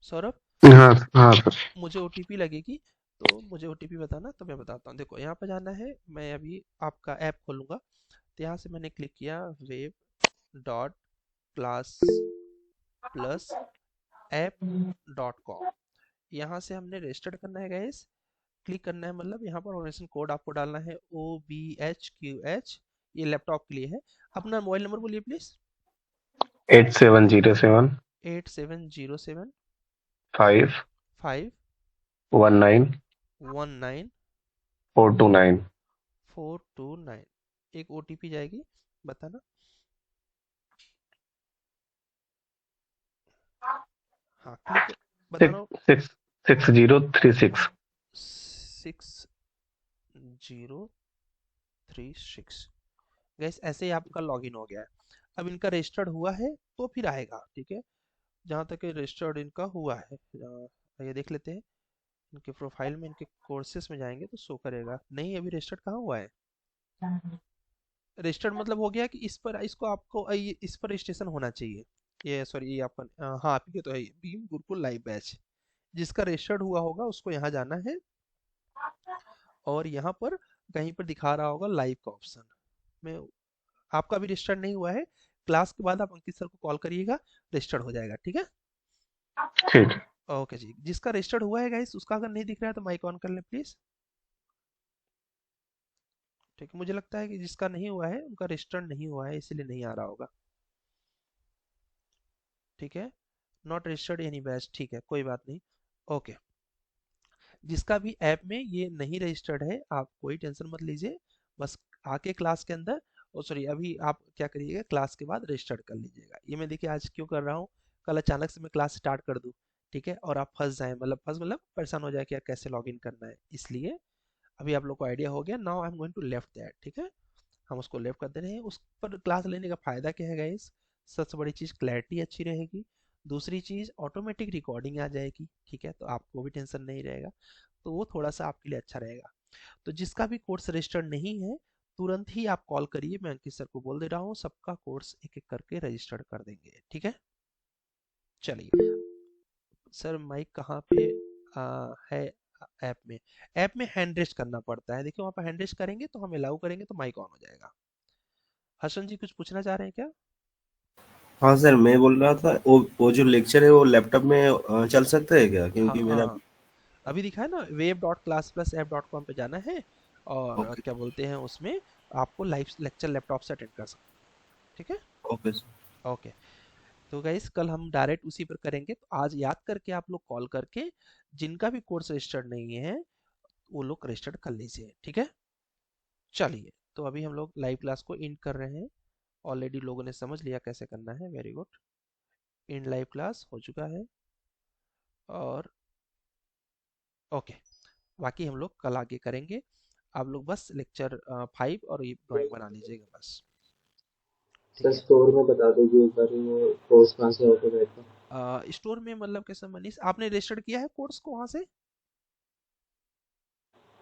सौरभ, हाँ हाँ सर। मुझे ओटीपी लगेगी, तो मुझे ओटीपी बताना, तो मैं बताता हूँ। देखो यहाँ पर जाना है, मैं अभी आपका ऐप खोलूंगा, तो यहाँ से मैंने क्लिक किया web dot class plus app dot com. यहाँ से हमने रजिस्टर्ड करना है गाइस, क्लिक करना है, मतलब यहाँ पर ऑर्गेनाइजेशन कोड आपको डालना है OBHQH, ये लैपटॉप के लिए है। अपना मोबाइल नंबर बोलिए प्लीज। 8707 8707 5 5 19 19 429। 429। एक ओटीपी जाएगी, बताना। हाँ क्लिक, बताना। 6036। 6036। गैस ऐसे ही आपका लॉगिन हो गया है। अब इनका रजिस्टर्ड हुआ है तो फिर आएगा, ठीक है। जहाँ तक रजिस्टर्ड इनका हुआ है, ये देख लेते हैं। इनके प्रोफाइल में, इनके कोर्सेस में जाएंगे तो शो करेगा। नहीं, अभी रजिस्टर्ड कहाँ हुआ है? रजिस्टर्ड मतलब हो गया कि इस पर, इसको आपको इस पर रजिस्ट्रेशन होना चाहिए। ये सॉरी, ये आपका हाँ आपके तो है बीम गुरुकुल लाइव बैच। जिसका रजिस्टर्ड हुआ होगा उसको यहाँ जाना है, और यहाँ पर कहीं पर दिखा रहा होगा लाइव का ऑप्शन में। आपका भी रजिस्टर्ड नहीं हुआ है, क्लास के बाद आप अंकित सर को कॉल करिएगा, रजिस्टर्ड हो जाएगा, ठीक है। ठीक। ओके जी, जिसका रजिस्टर्ड हुआ है गाइस, उसका अगर नहीं दिख रहा है तो माइक ऑन कर ले प्लीज। ठीक है, मुझे लगता है कि जिसका नहीं हुआ है उनका रजिस्टर्ड नहीं हुआ है, इसलिए नहीं आ रहा होगा, ठीक है। नॉट रजिस्टर्ड एनी बैच, ठीक है, कोई बात नहीं। ओके, जिसका भी ऐप में ये नहीं रजिस्टर्ड है, आप कोई टेंशन मत लीजिए, बस आके क्लास के अंदर, ओ सॉरी, अभी आप क्या करिएगा, क्लास के बाद रजिस्टर्ड कर लीजिएगा। ये मैं देखिए आज क्यों कर रहा हूँ, कल अचानक से मैं क्लास स्टार्ट कर दूँ, ठीक है, और आप फंस जाए, मतलब परेशान हो जाए कि यार कैसे लॉगिन करना है, इसलिए अभी आप लोग को आइडिया हो गया। Now I am going to left that, ठीक है। हम उसको लेफ्ट कर दे रहे हैं। उस पर क्लास लेने का फायदा क्या है गाइस? सबसे बड़ी चीज़ क्लैरिटी अच्छी रहेगी, दूसरी चीज़ ऑटोमेटिक रिकॉर्डिंग आ जाएगी, ठीक है, तो आपको भी टेंशन नहीं रहेगा, तो वो थोड़ा सा आपके लिए अच्छा रहेगा। तो जिसका भी कोर्स रजिस्टर्ड नहीं है, तुरंत ही आप कॉल करिए, मैं अंकित सर को बोल दे रहा हूँ, सबका कोर्स एक एक करके रजिस्टर्ड कर देंगे, ठीक है। चलिए सर, माइक कहाँ पे है? ऐप में हैंड रेस्ट करना पड़ता है, देखिए वहाँ पर हैंड रेस्ट करेंगे तो हम अलाउ करेंगे तो माइक ऑन हो जाएगा। हसन जी कुछ पूछना चाह रहे हैं क्या? हाँ सर, मैं बोल रहा था वो जो लेक्चर है वो लैपटॉप में चल सकता है क्या, हाँ क्योंकि मेरा। हाँ, अभी दिखा है ना, web dot class plus app dot com पे जाना है, और ओके। क्या बोलते हैं उसमें आपको लाइव लेक्चर लैपटॉप से अटेंड कर सकते हैं, ठीक है। Okay sir. ओके, तो गाइस कल हम डायरेक्ट उसी पर करेंगे, तो आज याद करके आप लोग कॉल करके जिनका भी कोर्स रजिस्टर्ड नहीं है वो लोग रजिस्टर्ड कर लीजिए, ठीक है। चलिए, तो अभी हम लोग लाइव क्लास को इंड कर रहे हैं, ऑलरेडी लोगों ने समझ लिया कैसे करना है, very good. End live class हो चुका है, और ओके, बाकी हम लोग कल आगे करेंगे। आप लोग बस लेक्चर 5 और ये ड्राइंग बना लीजिएगा बस, ठीक सर है। स्टोर में बता दीजिए एक बार वो कोर्स कहाँ से ऑटोमेट का। स्टोर में मतलब कैसे मनीष, आपने रजिस्टर्ड किया है कोर्स को वहाँ से?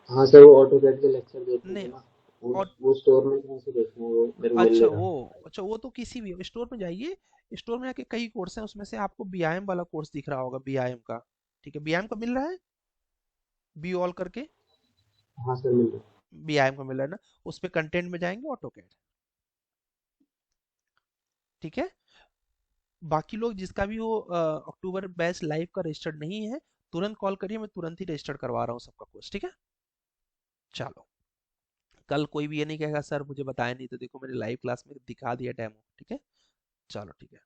हाँ सर वो ऑटोमेट के लेक्चर देखने नहीं, थे ना, वो और वो स्टोर में कहाँ से देखने हैं, वो मेरे को मिल अच्छा नहीं वो, रहा। अच्छा वो तो किसी भी स्टोर में जाइए, स्टोर में आके कई कोर्स हैं, उसमें से आपको बीआईएम वाला कोर्स दिख रहा होगा, बीआईएम का, ठीक है, बीआईएम का मिल रहा है, बी ऑल करके हाँ सर मिल रहा। बीआईएम का मिल रहा है ना, उस पे कंटेंट में जाएंगे ऑटोकैड, ठीक है। बाकी लोग जिसका भी वो अक्टूबर बैच लाइव का रजिस्टर्ड नहीं है, तुरंत कॉल करिए, मैं तुरंत ही रजिस्टर्ड करवा रहा हूँ सबका कोर्स, ठीक है। चलो, कल कोई भी ये नहीं कहेगा सर मुझे बताया नहीं, तो देखो मैंने लाइव क्लास में दिखा दिया डेमो, ठीक है। चलो ठीक है।